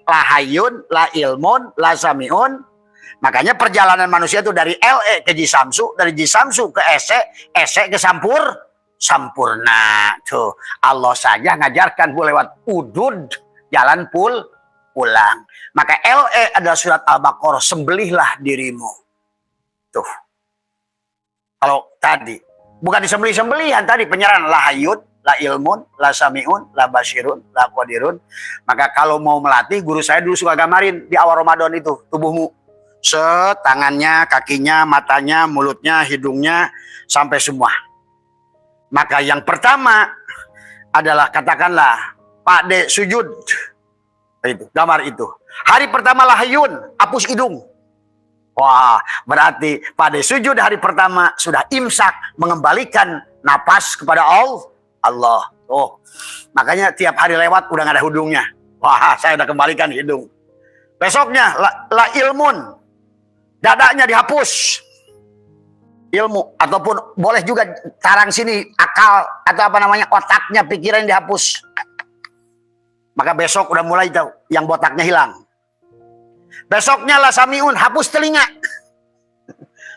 lahayun, la ilmun, la samiun. Makanya perjalanan manusia itu dari LE ke Jisamsu, dari Jisamsu ke Ese ke Sampurna. Tuh, Allah saja ngajarkan lewat udud, jalan pulang. Maka LE adalah surat Al-Baqarah, sembelihlah dirimu. Tuh. Kalau tadi, bukan disembelih-sembelihan tadi, penyerahan lahayun, la ilmun, la samiun, la basirun, la qadirun. Maka kalau mau melatih, guru saya dulu suka gamarin di awal Ramadan itu, tubuhmu. Tangannya, kakinya, matanya, mulutnya, hidungnya, sampai semua. Maka yang pertama adalah katakanlah, Pak De sujud. Itu, gambar itu. Hari pertama lahayun, hapus hidung. Wah, berarti pada sujud hari pertama sudah imsak, mengembalikan napas kepada Allah. Oh, makanya tiap hari lewat udah gak ada hidungnya. Wah, saya udah kembalikan hidung. Besoknya la ilmun, dadanya dihapus. ilmu, ataupun boleh juga tarang sini akal atau apa namanya otaknya, pikiran dihapus. Maka besok udah mulai tahu yang botaknya hilang. Besoknya la samiun, hapus telinga.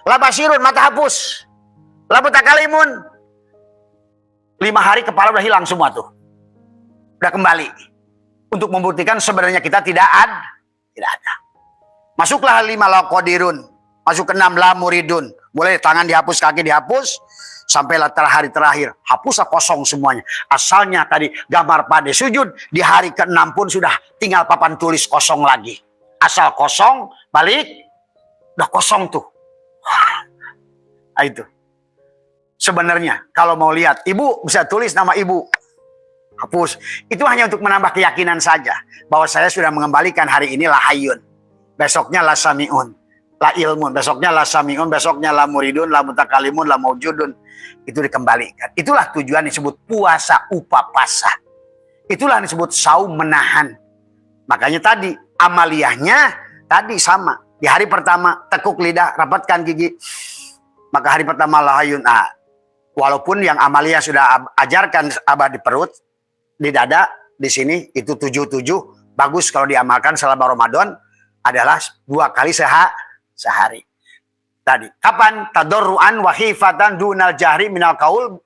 La basirun, mata hapus. La mutakalimun, 5 hari kepala udah hilang semua tuh. Udah kembali. Untuk membuktikan sebenarnya kita tidak ada. Masuklah 5 la qadirun. Masuk ke 6 la muridun. Mulai tangan dihapus, kaki dihapus. Sampailah hari terakhir. Hapuslah kosong semuanya. Asalnya tadi gambar pada sujud. Di hari ke-6 pun sudah tinggal papan tulis kosong lagi. Asal kosong, balik. Udah kosong tuh. Nah, itu. Sebenarnya kalau mau lihat, ibu bisa tulis nama ibu. Hapus. Itu hanya untuk menambah keyakinan saja. Bahwa saya sudah mengembalikan hari ini la hayyun. Besoknya la sami'un. La ilmun. Besoknya la sami'un. Besoknya la muridun. La mutakalimun. La maujudun. Itu dikembalikan. Itulah tujuan disebut puasa upapasa. Itulah disebut saum menahan. Makanya tadi amaliyahnya tadi sama. Di hari pertama tekuk lidah, rapatkan gigi. Maka hari pertama la hayyun. Walaupun yang amalia sudah ajarkan abah di perut, di dada, di sini itu 77. Bagus kalau diamalkan selama Ramadan adalah 2 kali sehari. Tadi kapan tadarruan wa khifatan dunal jahri minal qaul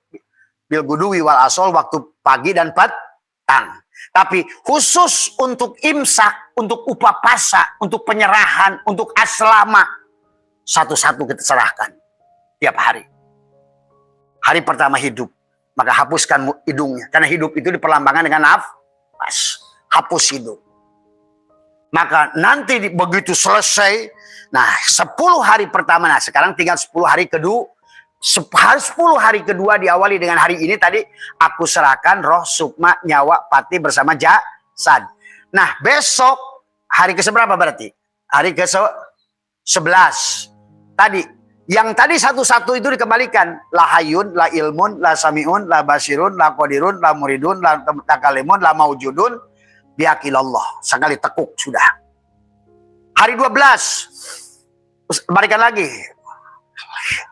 bil guduwi wal asol, waktu pagi dan petang. Tapi khusus untuk imsak, untuk upapasa, untuk penyerahan, untuk aslama, satu-satu kita serahkan tiap hari. Hari pertama hidup, maka hapuskan hidungnya. Karena hidup itu diperlambangkan dengan nafas. Hapus hidung. Maka nanti begitu selesai, nah 10 hari pertama, nah sekarang tinggal 10 hari kedua. 10 hari kedua diawali dengan hari ini tadi, aku serahkan roh, sukma, nyawa, pati bersama jasad. Nah besok, hari ke-seberapa berarti? Hari ke-11. Tadi. Yang tadi satu-satu itu dikembalikan. La hayyun, la ilmun, la sami'un, la basirun, la qadirun, la muridun, la mutakalimun, la maujudun. Biakilallah. Sekali tekuk sudah. Hari 12. Balikan lagi.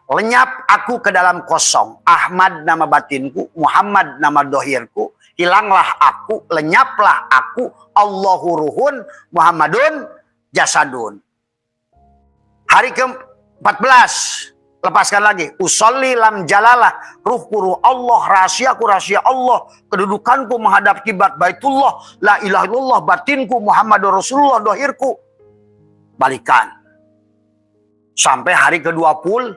Lenyap aku ke dalam kosong. Ahmad nama batinku. Muhammad nama dohirku. Hilanglah aku. Lenyaplah aku. Allahu ruhun. Muhammadun jasadun. Hari ke 14, lepaskan lagi. Usolli lam jalalah, ruhku Allah, rahasiaku rahasia Allah, kedudukanku menghadap kiblat Baitullah, la ilaha illallah, batinku Muhammadur Rasulullah, dohirku. Balikan. Sampai hari ke-20,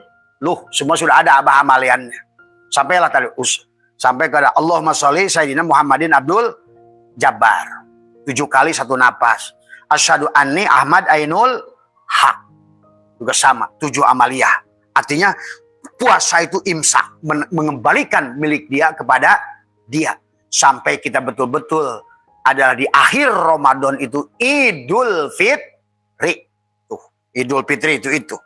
semua sudah ada abah amaliannya. Sampailah tadi, sampai ke Allahumma sholli sayyidina Muhammadin Abdul Jabbar. 7 kali 1 napas. Asyhadu anni Ahmad Ainul Haq. Juga sama, 7 amaliyah. Artinya puasa itu imsak, mengembalikan milik dia kepada dia. Sampai kita betul-betul adalah di akhir Ramadan itu Idul Fitri. Idul Fitri itu.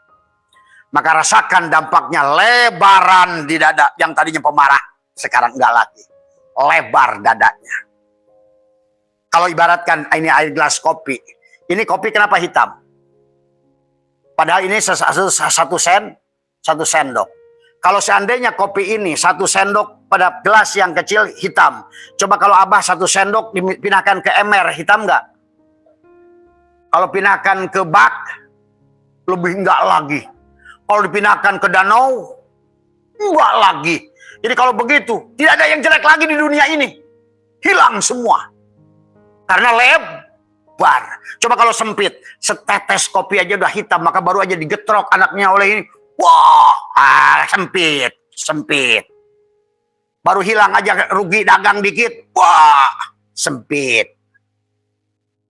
Maka rasakan dampaknya, lebaran di dada. Yang tadinya pemarah, sekarang enggak lagi. Lebar dadanya. Kalau ibaratkan ini air gelas kopi. Ini kopi kenapa hitam? Padahal ini 1 sendok. Kalau seandainya kopi ini 1 sendok pada gelas yang kecil hitam. Coba kalau abah 1 sendok dipindahkan ke ember, hitam nggak? Kalau pinahkan ke bak, lebih enggak lagi. Kalau dipindahkan ke danau, enggak lagi. Jadi kalau begitu, tidak ada yang jelek lagi di dunia ini. Hilang semua. Karena lebar. Coba kalau sempit, setetes kopi aja udah hitam, maka baru aja digetrok anaknya oleh ini. Wah, sempit. Baru hilang aja rugi dagang dikit. Wah, sempit.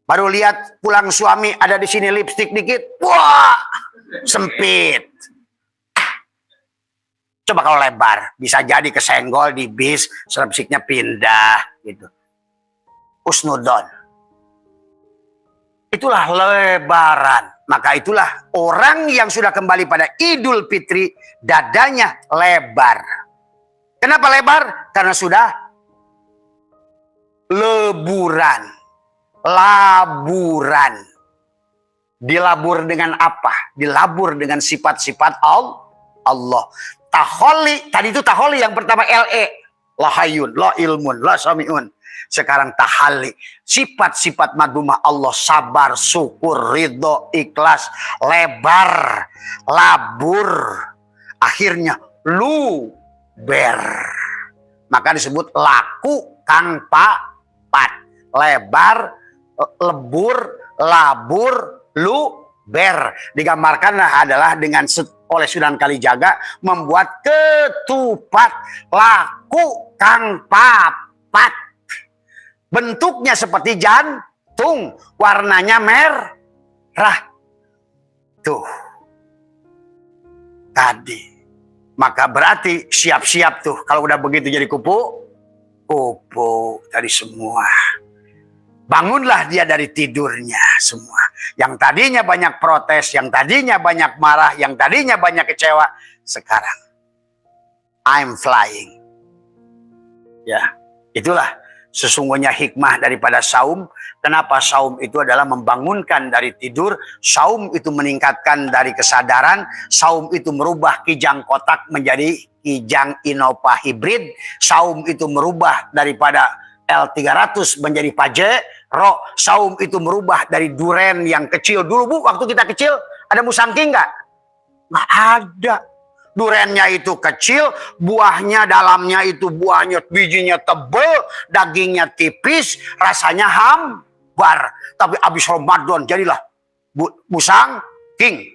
Baru lihat pulang suami ada di sini lipstik dikit. Wah, sempit. Coba kalau lebar, bisa jadi kesenggol di bis, lipstiknya pindah gitu. Usnudon. Itulah lebaran. Maka itulah orang yang sudah kembali pada Idul Fitri, dadanya lebar. Kenapa lebar? Karena sudah leburan. Laburan. Dilabur dengan apa? Dilabur dengan sifat-sifat Allah. Allah. Taholi, tadi itu taholi yang pertama LE. La hayyun, la ilmun, la sami'un. Sekarang tahalli. Sifat-sifat madhumah Allah, sabar, syukur, ridho, ikhlas, lebar, labur. Akhirnya luber. Maka disebut laku kang papat. Lebar, lebur, labur, luber. Digambarkan adalah dengan oleh Sunan Kalijaga membuat ketupat laku kang papat. Bentuknya seperti jantung, warnanya merah. Tuh. Tadi. Maka berarti siap-siap tuh kalau udah begitu jadi kupu dari semua. Bangunlah dia dari tidurnya semua. Yang tadinya banyak protes, yang tadinya banyak marah, yang tadinya banyak kecewa. Sekarang, I'm flying. Ya, itulah sesungguhnya hikmah daripada saum. Kenapa saum itu adalah membangunkan dari tidur. Saum itu meningkatkan dari kesadaran. Saum itu merubah kijang kotak menjadi kijang Innova hibrid. Saum itu merubah daripada L300 menjadi Pajero. Saum itu merubah dari duren yang kecil. Dulu Bu, waktu kita kecil, ada musangking nggak? Nggak ada. Durennya itu kecil, buahnya dalamnya itu buahnya bijinya tebel, dagingnya tipis, rasanya hambar. Tapi abis Ramadan jadilah musangking.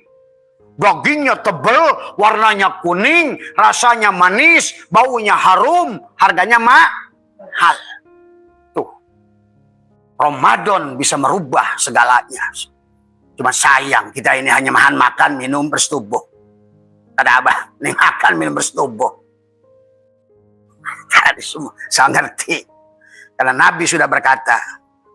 Dagingnya tebel, warnanya kuning, rasanya manis, baunya harum, harganya mahal. Tuh. Ramadan bisa merubah segalanya. Cuma sayang kita ini hanya makan, minum, bersetubuh. Kata Abah, ini makan, minum, bersetubuh. Tadi semua, saya ngerti. Karena Nabi sudah berkata,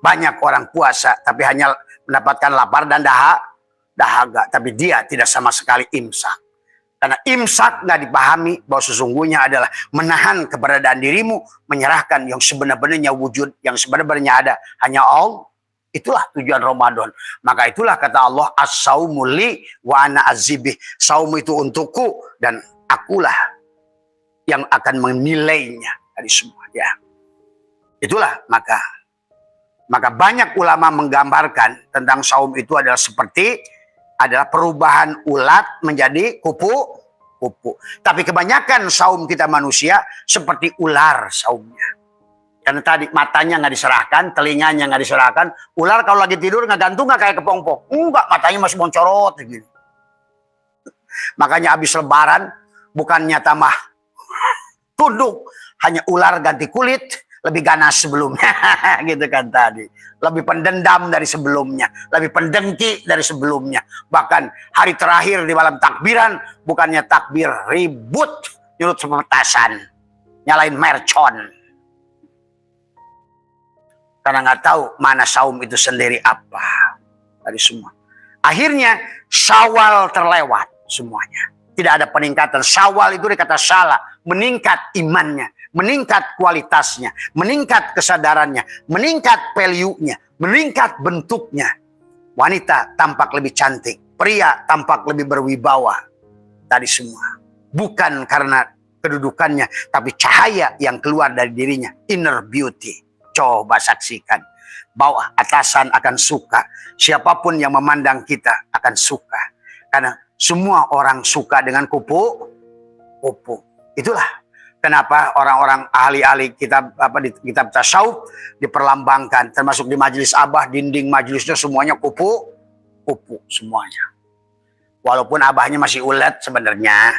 banyak orang puasa, tapi hanya mendapatkan lapar dan dahaga. Tapi dia tidak sama sekali imsak. Karena imsak nggak dipahami bahwa sesungguhnya adalah menahan keberadaan dirimu, menyerahkan yang sebenar-benarnya wujud, yang sebenarnya ada hanya Allah. Itulah tujuan Ramadan. Maka itulah kata Allah, as-saumu li wa ana azibih. Saum itu untukku dan akulah yang akan menilainya dari semua. Ya, itulah maka banyak ulama menggambarkan tentang saum itu adalah seperti perubahan ulat menjadi kupu-kupu. Tapi kebanyakan saum kita manusia seperti ular saumnya. Karena tadi matanya nggak diserahkan, telinganya nggak diserahkan. Ular kalau lagi tidur nggak gantung nggak kayak kepompong. Enggak, matanya masih moncorot gitu. Makanya habis lebaran bukannya tambah tunduk, hanya ular ganti kulit, lebih ganas sebelumnya. Gitu kan tadi. Lebih pendendam dari sebelumnya, lebih pendengki dari sebelumnya. Bahkan hari terakhir di malam takbiran bukannya takbir ribut, nyurut petasan, nyalain mercon. Karena nggak tahu mana saum itu sendiri apa. Dari semua. Akhirnya Syawal terlewat semuanya. Tidak ada peningkatan. Syawal itu dikata salah. Meningkat imannya. Meningkat kualitasnya. Meningkat kesadarannya. Meningkat value-nya. Meningkat bentuknya. Wanita tampak lebih cantik. Pria tampak lebih berwibawa. Tadi semua. Bukan karena kedudukannya. Tapi cahaya yang keluar dari dirinya. Inner beauty. Coba saksikan. Bawah atasan akan suka. Siapapun yang memandang kita akan suka. Karena semua orang suka dengan kupu-kupu. Itulah kenapa orang-orang ahli-ahli kitab di kitab tasawuf diperlambangkan. Termasuk di majelis Abah, dinding majelisnya semuanya kupu-kupu semuanya. Walaupun Abahnya masih ulet sebenarnya.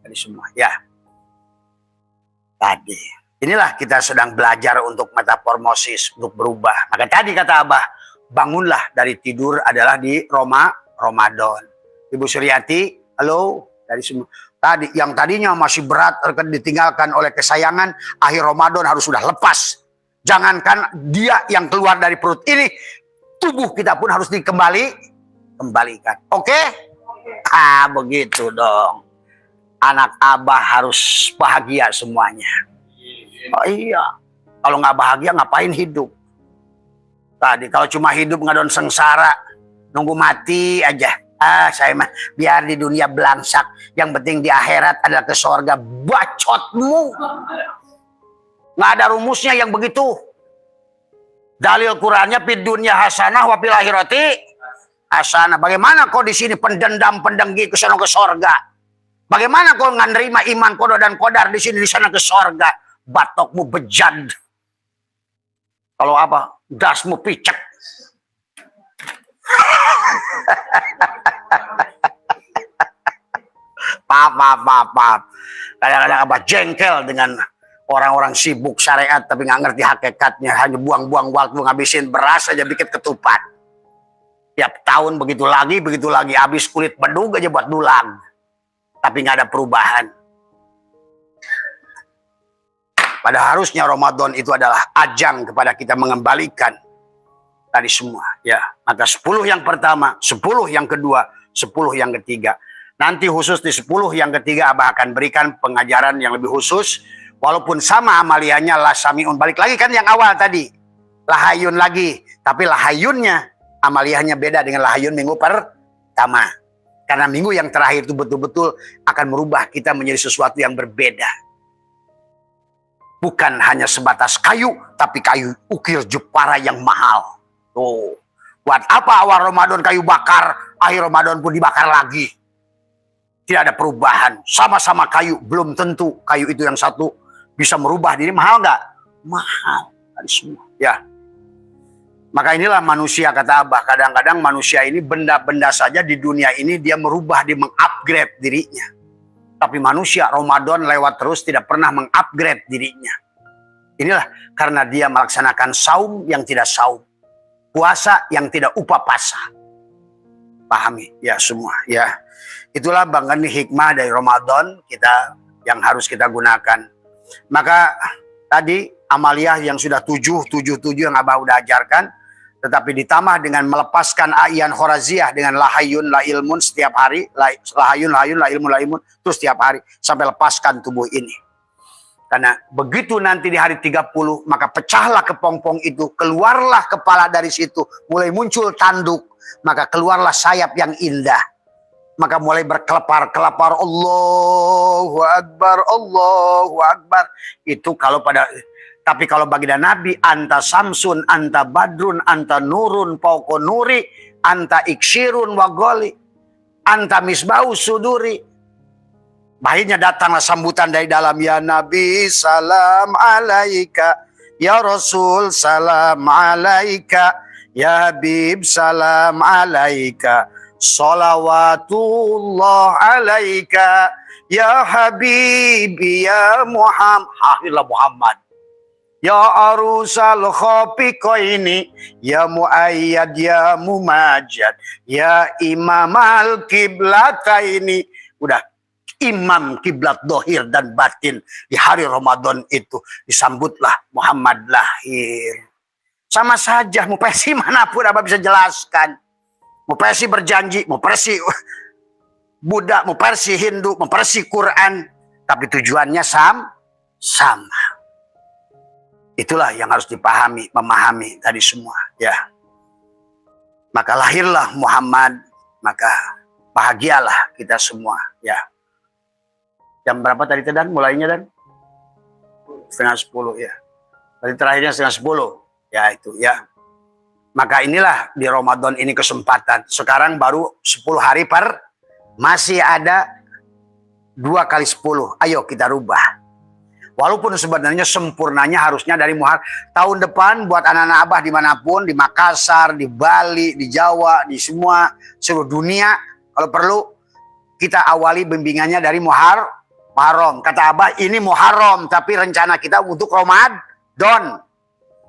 Dari semua. Ya. Tadi. Inilah kita sedang belajar untuk metamorfosis, untuk berubah. Maka tadi kata Abah, bangunlah dari tidur adalah di Ramadan. Ibu Suryati, halo. Dari semua. Tadi yang tadinya masih berat ditinggalkan oleh kesayangan, akhir Ramadan harus sudah lepas. Jangankan dia yang keluar dari perut ini, tubuh kita pun harus dikembalikan. Oke? Begitu dong. Anak Abah harus bahagia semuanya. Oh iya, kalau nggak bahagia ngapain hidup? Tadi kalau cuma hidup ngadon sengsara, nunggu mati aja. Saya mah biar di dunia belangsak, yang penting di akhirat adalah ke surga. Bacotmu. Nggak ada rumusnya yang begitu. Dalil Qurannya fid dunya hasanah wa fil akhirati hasanah. Bagaimana kau di sini pendendam pendengki ke sana ke surga? Bagaimana kau nggak nerima iman qada dan qadar di sini di sana ke surga? Batokmu bejad. Kalau apa? Dasmu picek. Maaf. Kadang-kadang Abah jengkel dengan orang-orang sibuk syariat tapi nggak ngerti hakikatnya, hanya buang-buang waktu ngabisin beras aja bikin ketupat. Tiap tahun begitu lagi, habis kulit bedug aja buat dulang. Tapi nggak ada perubahan. Pada harusnya Ramadan itu adalah ajang kepada kita mengembalikan tadi semua. Ya, maka 10 yang pertama, 10 yang kedua, 10 yang ketiga. Nanti khusus di 10 yang ketiga Abah akan berikan pengajaran yang lebih khusus. Walaupun sama amaliyahnya la samiun. Balik lagi kan yang awal tadi. Lahayun lagi. Tapi lahayunnya, amaliyahnya beda dengan lahayun minggu pertama. Karena minggu yang terakhir itu betul-betul akan merubah kita menjadi sesuatu yang berbeda. Bukan hanya sebatas kayu, tapi kayu ukir Jepara yang mahal. Tuh. Buat apa awal Ramadan kayu bakar, akhir Ramadan pun dibakar lagi. Tidak ada perubahan. Sama-sama kayu. Belum tentu kayu itu yang satu bisa merubah diri. Mahal nggak? Mahal. Tadi semua. Ya. Maka inilah manusia, kata Abah. Kadang-kadang manusia ini benda-benda saja di dunia ini dia merubah, dia mengupgrade dirinya. Tapi manusia Ramadan lewat terus tidak pernah mengupgrade dirinya. Inilah karena dia melaksanakan saum yang tidak saum. Puasa yang tidak upapasa. Pahami ya semua ya. Itulah bahkan hikmah dari Ramadan kita yang harus kita gunakan. Maka tadi amaliyah yang sudah 7 yang Abah udah ajarkan, tetapi ditambah dengan melepaskan ayan khoraziyah dengan lahayun la ilmun setiap hari, lahayun la ilmun terus setiap hari sampai lepaskan tubuh ini. Karena begitu nanti di hari 30 maka pecahlah kepompong itu, keluarlah kepala dari situ, mulai muncul tanduk, maka keluarlah sayap yang indah. Maka mulai berkelapar-kelapar Allahu Akbar, Allahu Akbar. Itu kalau pada, tapi kalau baginda Nabi, anta samsun, anta badrun, anta nurun, pauko nuri, anta iksirun wagoli, anta misbau suduri. Akhirnya datanglah sambutan dari dalam, ya Nabi salam alaika, ya Rasul salam alaika, ya Habib salam alaika. Salawatullah alaika ya Habibi ya Muhammad. Akhirlah Muhammad. Ya arusal khafiqaini ya muayyad ya mumajjad ya imamal kiblataini. Udah imam kiblat dohir dan batin di hari Ramadan itu disambutlah Muhammad lahir. Sama saja mau versi manapun Abah bisa jelaskan. Mau versi berjanji, mau versi Buddha, mau versi Hindu, mau versi Quran. Tapi tujuannya sama. Itulah yang harus dipahami, memahami tadi semua. Ya. Maka lahirlah Muhammad, maka bahagialah kita semua. Ya. Jam berapa tadi Dan? Mulainya Dan? 9:30 ya. Tadi terakhirnya 9:30. Ya itu ya. Maka inilah di Ramadan ini kesempatan. Sekarang baru 10 hari masih ada 2 kali 10. Ayo kita rubah. Walaupun sebenarnya sempurnanya harusnya dari Muharram. Tahun depan buat anak-anak Abah dimanapun, di Makassar, di Bali, di Jawa, di semua seluruh dunia. Kalau perlu kita awali bimbingannya dari Muharram. Kata Abah ini Muharram, tapi rencana kita untuk Ramadan.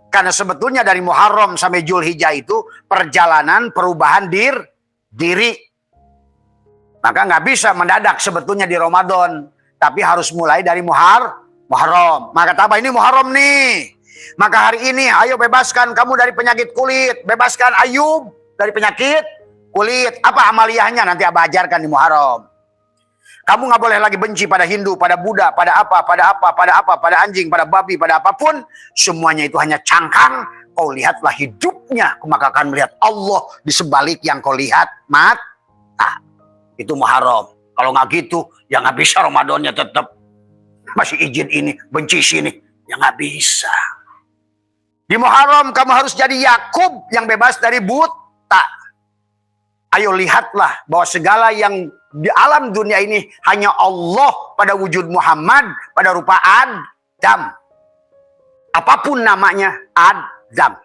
Karena sebetulnya dari Muharram sampai Zulhijjah itu perjalanan perubahan diri. Maka nggak bisa mendadak sebetulnya di Ramadan. Tapi harus mulai dari Muharram. Maka apa ini Muharram nih. Maka hari ini ayo bebaskan kamu dari penyakit kulit. Bebaskan Ayub dari penyakit kulit. Apa amaliyahnya nanti Abah ajarkan di Muharram. Kamu nggak boleh lagi benci pada Hindu, pada Buddha, pada anjing, pada babi, pada apapun. Semuanya itu hanya cangkang. Kau lihatlah hidupnya, maka akan melihat Allah di sebalik yang kau lihat Tak. Itu Muharram. Kalau nggak gitu, ya nggak bisa Ramadannya tetap. Masih izin ini, benci sini. Ya nggak bisa. Di Muharram kamu harus jadi Yakub yang bebas dari buta. Ayo lihatlah bahwa segala yang di alam dunia ini hanya Allah pada wujud Muhammad, pada rupa Adam. Apapun namanya, Adam.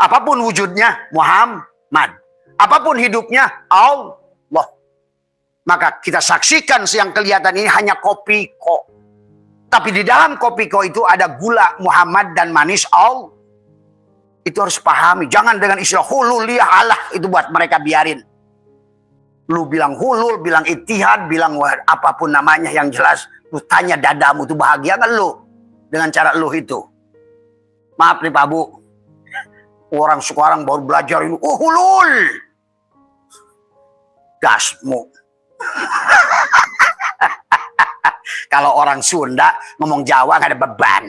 Apapun wujudnya, Muhammad. Apapun hidupnya, Allah. Maka kita saksikan yang kelihatan ini hanya kopiko. Tapi di dalam kopiko itu ada gula Muhammad dan manis Allah. Itu harus pahami. Jangan dengan istilah hulul lihalah. Itu buat mereka biarin. Lu bilang hulul, bilang ittihad, bilang apapun namanya yang jelas. Lu tanya dadamu itu bahagia kan lu? Dengan cara lu itu. Maaf nih Pak Bu. Orang sekarang baru belajar ini. Oh hulul. Dasmu. Kalau orang Sunda ngomong Jawa gak ada beban.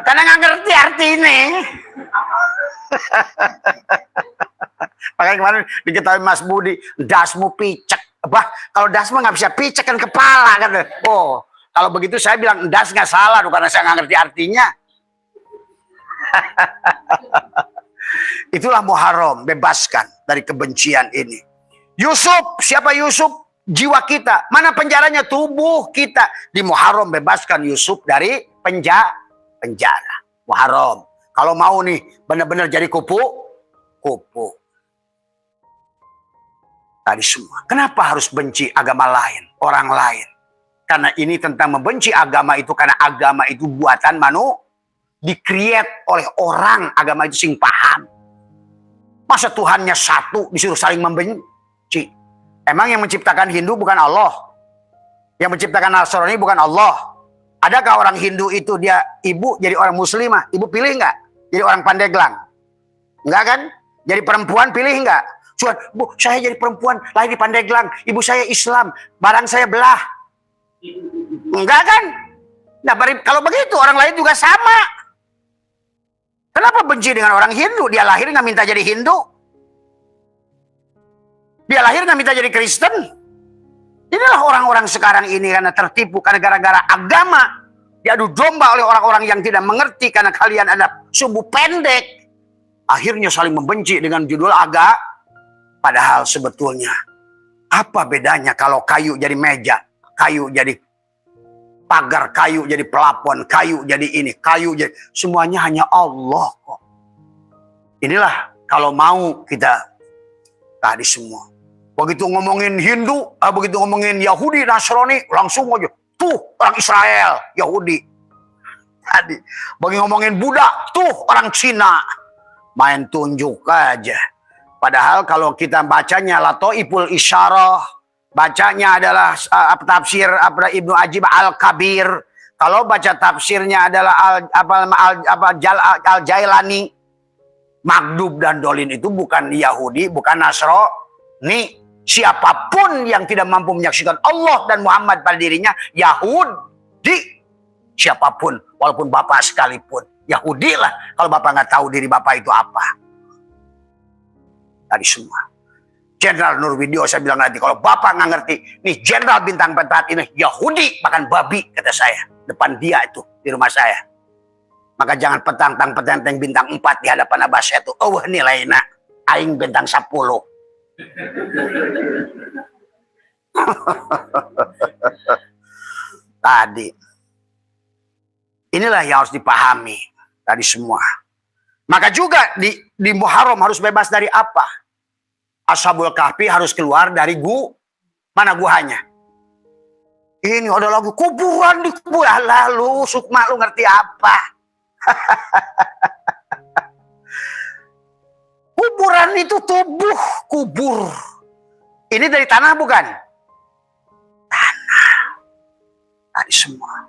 Karena nggak ngerti arti ini. Makanya kemarin diketahui Mas Budi, dasmu picek. Bah, kalau dasmu nggak bisa picek kan kepala kan. Oh, kalau begitu saya bilang das nggak salah, karena saya nggak ngerti artinya. Itulah Muharram, bebaskan dari kebencian ini. Yusuf, siapa Yusuf? Jiwa kita. Mana penjaranya? Tubuh kita. Di Muharram bebaskan Yusuf dari penjara. Muharram. Kalau mau nih benar-benar jadi kupu. Tadi semua. Kenapa harus benci agama lain, orang lain? Karena ini tentang membenci agama itu, karena agama itu buatan manusia. Di-create oleh orang, agama itu sing paham. Masa Tuhannya satu disuruh saling membenci? Emang yang menciptakan Hindu bukan Allah? Yang menciptakan Nasrani bukan Allah? Adakah orang Hindu itu dia ibu jadi orang muslimah? Ibu pilih nggak? Jadi orang Pandeglang? Enggak kan? Jadi perempuan pilih nggak? Cuman, Bu, saya jadi perempuan lahir di Pandeglang. Ibu saya Islam, barang saya belah. Enggak kan? Nah, kalau begitu orang lain juga sama. Kenapa benci dengan orang Hindu? Dia lahir nggak minta jadi Hindu. Dia lahir nggak minta jadi Kristen. Inilah orang-orang sekarang ini karena tertipu, karena gara-gara agama diadu domba oleh orang-orang yang tidak mengerti karena kalian ada sumbu pendek. Akhirnya saling membenci dengan judul agama. Padahal sebetulnya apa bedanya kalau kayu jadi meja, kayu jadi pagar, kayu jadi pelapon, kayu jadi ini, kayu jadi semuanya hanya Allah kok. Inilah kalau mau kita tadi semua. Begitu ngomongin Hindu, begitu ngomongin Yahudi, Nasrani, langsung aja. Tuh orang Israel, Yahudi. Tadi. Begitu ngomongin Buddha, tuh orang Cina. Main tunjuk aja. Padahal kalau kita bacanya Latoiful Isyarah, bacanya adalah tafsir Ibnu Ajib Al-Kabir. Kalau baca tafsirnya adalah Al-Jailani, Magdub dan Dolin itu bukan Yahudi, bukan Nasrani. Siapapun yang tidak mampu menyaksikan Allah dan Muhammad pada dirinya, Yahudi. Siapapun, walaupun bapak sekalipun, Yahudi lah. Kalau bapak nggak tahu diri bapak itu apa. Tadi semua. Jenderal Nurwidio saya bilang nanti, kalau bapak nggak ngerti, nih Jenderal Bintang 4 ini Yahudi, bahkan babi, kata saya. Depan dia itu, di rumah saya. Maka jangan petang-petang bintang 4 di hadapan abah saya tuh. Oh nilainya, aing bintang 10. Tadi inilah yang harus dipahami tadi semua. Maka juga di Muharram harus bebas dari apa? Ashabul Kahfi harus keluar dari mana guanya? Ini ada lagu kuburan di kuburan. Lalu Sukma lu ngerti apa? Kuburan itu tubuh, kubur. Ini dari tanah bukan? Tanah. Tadi semua.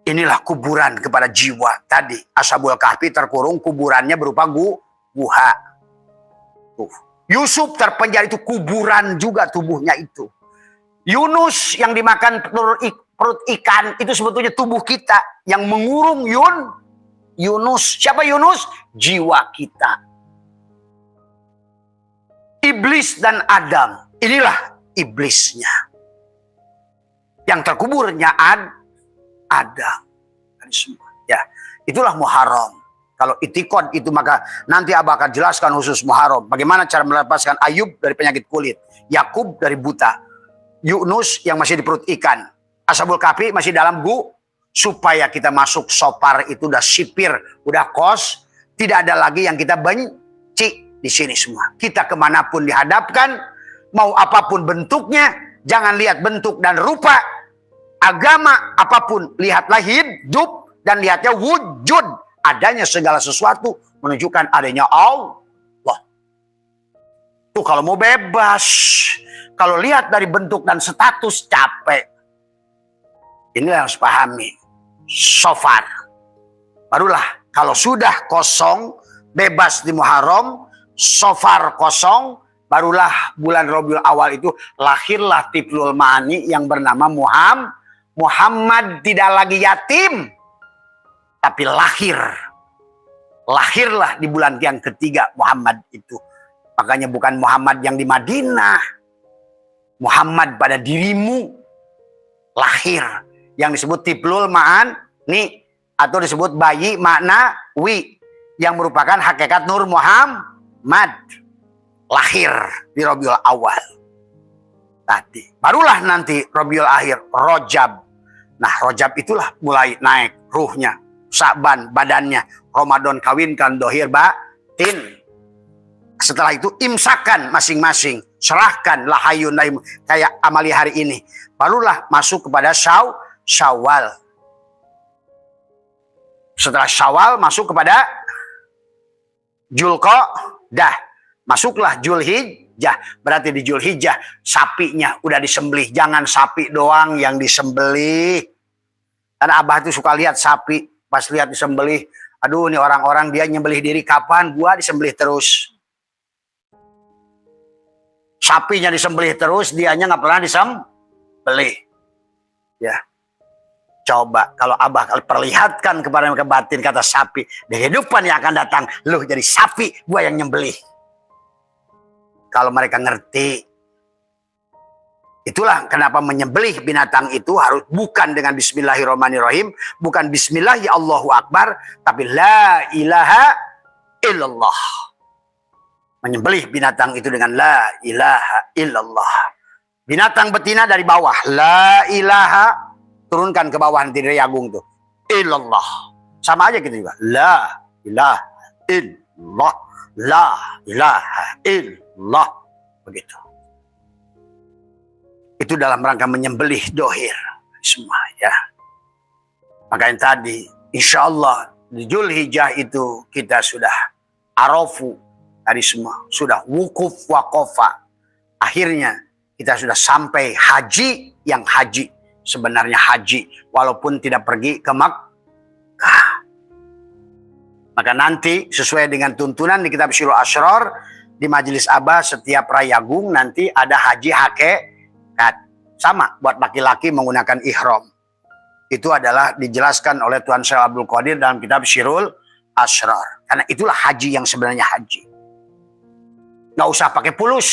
Inilah kuburan kepada jiwa. Tadi Ashabul Kahfi terkurung, kuburannya berupa guha. Yusuf terpenjara itu kuburan juga tubuhnya itu. Yunus yang dimakan perut ikan itu sebetulnya tubuh kita. Yang mengurung Yunus. Siapa Yunus? Jiwa kita. Iblis dan Adam, inilah iblisnya. Yang terkuburnya Adam. Semua. Ya, itulah Muharram. Kalau itikad itu maka nanti Abah akan jelaskan khusus Muharram. Bagaimana cara melepaskan Ayub dari penyakit kulit, Yakub dari buta, Yunus yang masih di perut ikan, Ashabul Kahfi masih dalam supaya kita masuk sopar itu udah sipir, udah kos, tidak ada lagi yang kita benci di sini semua. Kita kemanapun dihadapkan, mau apapun bentuknya, jangan lihat bentuk dan rupa, agama apapun, lihatlah hidup dan lihatnya wujud. Adanya segala sesuatu menunjukkan adanya Allah. Tuh kalau mau bebas, kalau lihat dari bentuk dan status capek. Inilah yang harus pahami. Sofar. Barulah kalau sudah kosong, bebas di Muharram, sofar kosong, barulah bulan Rabiul Awal itu lahirlah Tiflul Ma'ani yang bernama Muhammad. Muhammad tidak lagi yatim, tapi lahirlah di bulan yang ketiga Muhammad itu. Makanya bukan Muhammad yang di Madinah, Muhammad pada dirimu lahir, yang disebut Tiflul Ma'ani atau disebut bayi maknawi, yang merupakan hakikat Nur Muhammad, lahir di Rabiul Awal tadi. Barulah nanti Rabiul Akhir, Rajab. Nah, Rajab itulah mulai naik ruhnya, Sa'ban badannya, Ramadan kawinkan dohir batin. Setelah itu imsakan masing-masing, serahkan lahayun naim kayak amali hari ini. Barulah masuk kepada Syawal. Setelah Syawal masuk kepada Dzulqa'dah. Masuklah Dzulhijjah. Berarti di Dzulhijjah sapinya udah disembelih. Jangan sapi doang yang disembelih. Karena Abah itu suka lihat sapi, pas lihat disembelih, aduh ini orang-orang dia nyembelih diri kapan, gua disembelih terus. Sapinya disembelih terus, dianya nggak pernah disembelih. Ya, coba kalau Abah perlihatkan kepada mereka batin kata sapi, di kehidupan yang akan datang, lu jadi sapi, gua yang nyembelih. Kalau mereka ngerti. Itulah kenapa menyembelih binatang itu harus bukan dengan Bismillahirrahmanirrahim, bukan Bismillah ya Allahu Akbar, tapi La ilaha illallah. Menyembelih binatang itu dengan La ilaha illallah. Binatang betina dari bawah, La ilaha, turunkan ke bawah nanti dari agung tuh. Illallah. Sama aja gitu juga. La ilaha illallah. La ilaha illallah. Begitu. Itu dalam rangka menyembelih dohir semua ya. Makanya tadi insya Allah di Dzulhijjah itu kita sudah arafu tadi semua, sudah wukuf wakofa. Akhirnya kita sudah sampai haji yang haji. Sebenarnya haji walaupun tidak pergi ke Makkah. Maka nanti sesuai dengan tuntunan di kitab Syirul Asrar, di majelis Abah setiap Rayagung nanti ada haji hakikat. Sama buat laki-laki menggunakan ihram. Itu adalah dijelaskan oleh Tuan Syekh Abdul Qadir dalam kitab Syirul Asrar. Karena itulah haji yang sebenarnya haji. Nggak usah pakai pulus.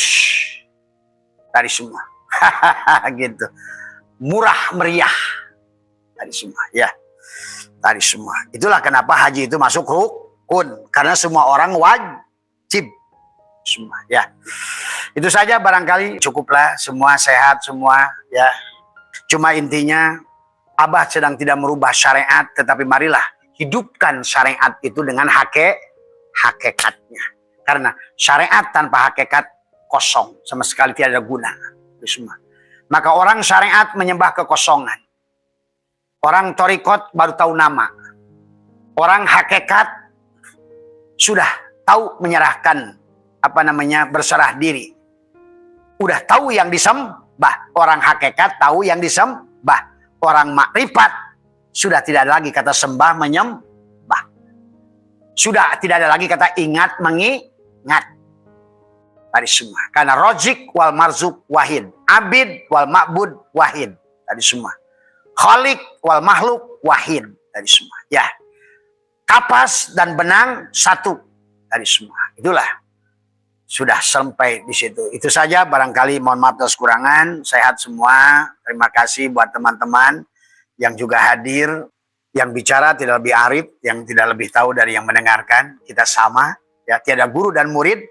Tadi semua. Gitu. Murah meriah. Tadi semua. Ya. Tadi semua. Itulah kenapa haji itu masuk rukun. Karena semua orang wajib. Semua. Ya. Itu saja barangkali cukuplah, semua sehat semua ya. Cuma intinya Abah sedang tidak merubah syariat, tetapi marilah hidupkan syariat itu dengan hakikatnya. Karena syariat tanpa hakikat kosong, sama sekali tidak ada guna. Itu semua. Maka orang syariat menyembah kekosongan. Orang torikot baru tahu nama. Orang hakikat sudah tahu menyerahkan berserah diri. Udah tahu yang disembah. Orang hakikat tahu yang disembah. Orang makrifat sudah tidak ada lagi kata sembah menyembah. Sudah tidak ada lagi kata ingat mengingat. Tadi semua. Karena rozik wal marzuk wahid. Abid wal ma'bud wahid. Tadi semua. Khalik wal makhluk wahid. Tadi semua. Ya. Kapas dan benang satu. Tadi semua. Itulah. sudah sampai di situ. Itu saja, barangkali mohon maaf atas kekurangan. Sehat semua. Terima kasih buat teman-teman yang juga hadir, yang bicara tidak lebih arif, yang tidak lebih tahu dari yang mendengarkan. Kita sama, ya, tiada guru dan murid,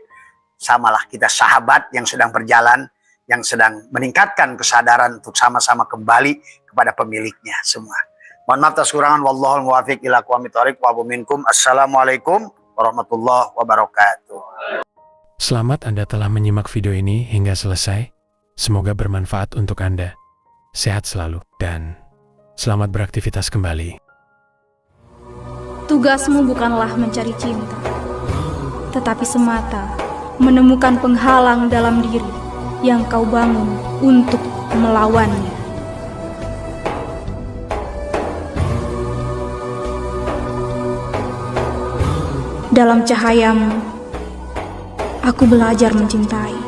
samalah kita sahabat yang sedang berjalan, yang sedang meningkatkan kesadaran untuk sama-sama kembali kepada pemiliknya semua. Mohon maaf atas kekurangan. Wallahul muwaffiq ila aqwamit thoriq wa minkum. Assalamualaikum warahmatullahi wabarakatuh. Selamat Anda telah menyimak video ini hingga selesai. Semoga bermanfaat untuk Anda. Sehat selalu dan selamat beraktivitas kembali. Tugasmu bukanlah mencari cinta, tetapi semata menemukan penghalang dalam diri yang kau bangun untuk melawannya. Dalam cahayamu, aku belajar mencintai.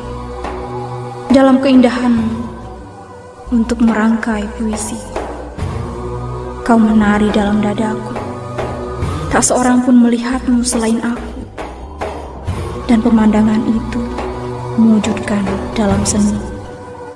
Dalam keindahanmu, untuk merangkai puisi. Kau menari dalam dadaku. Tak seorang pun melihatmu selain aku. Dan pemandangan itu mewujudkan dalam seni.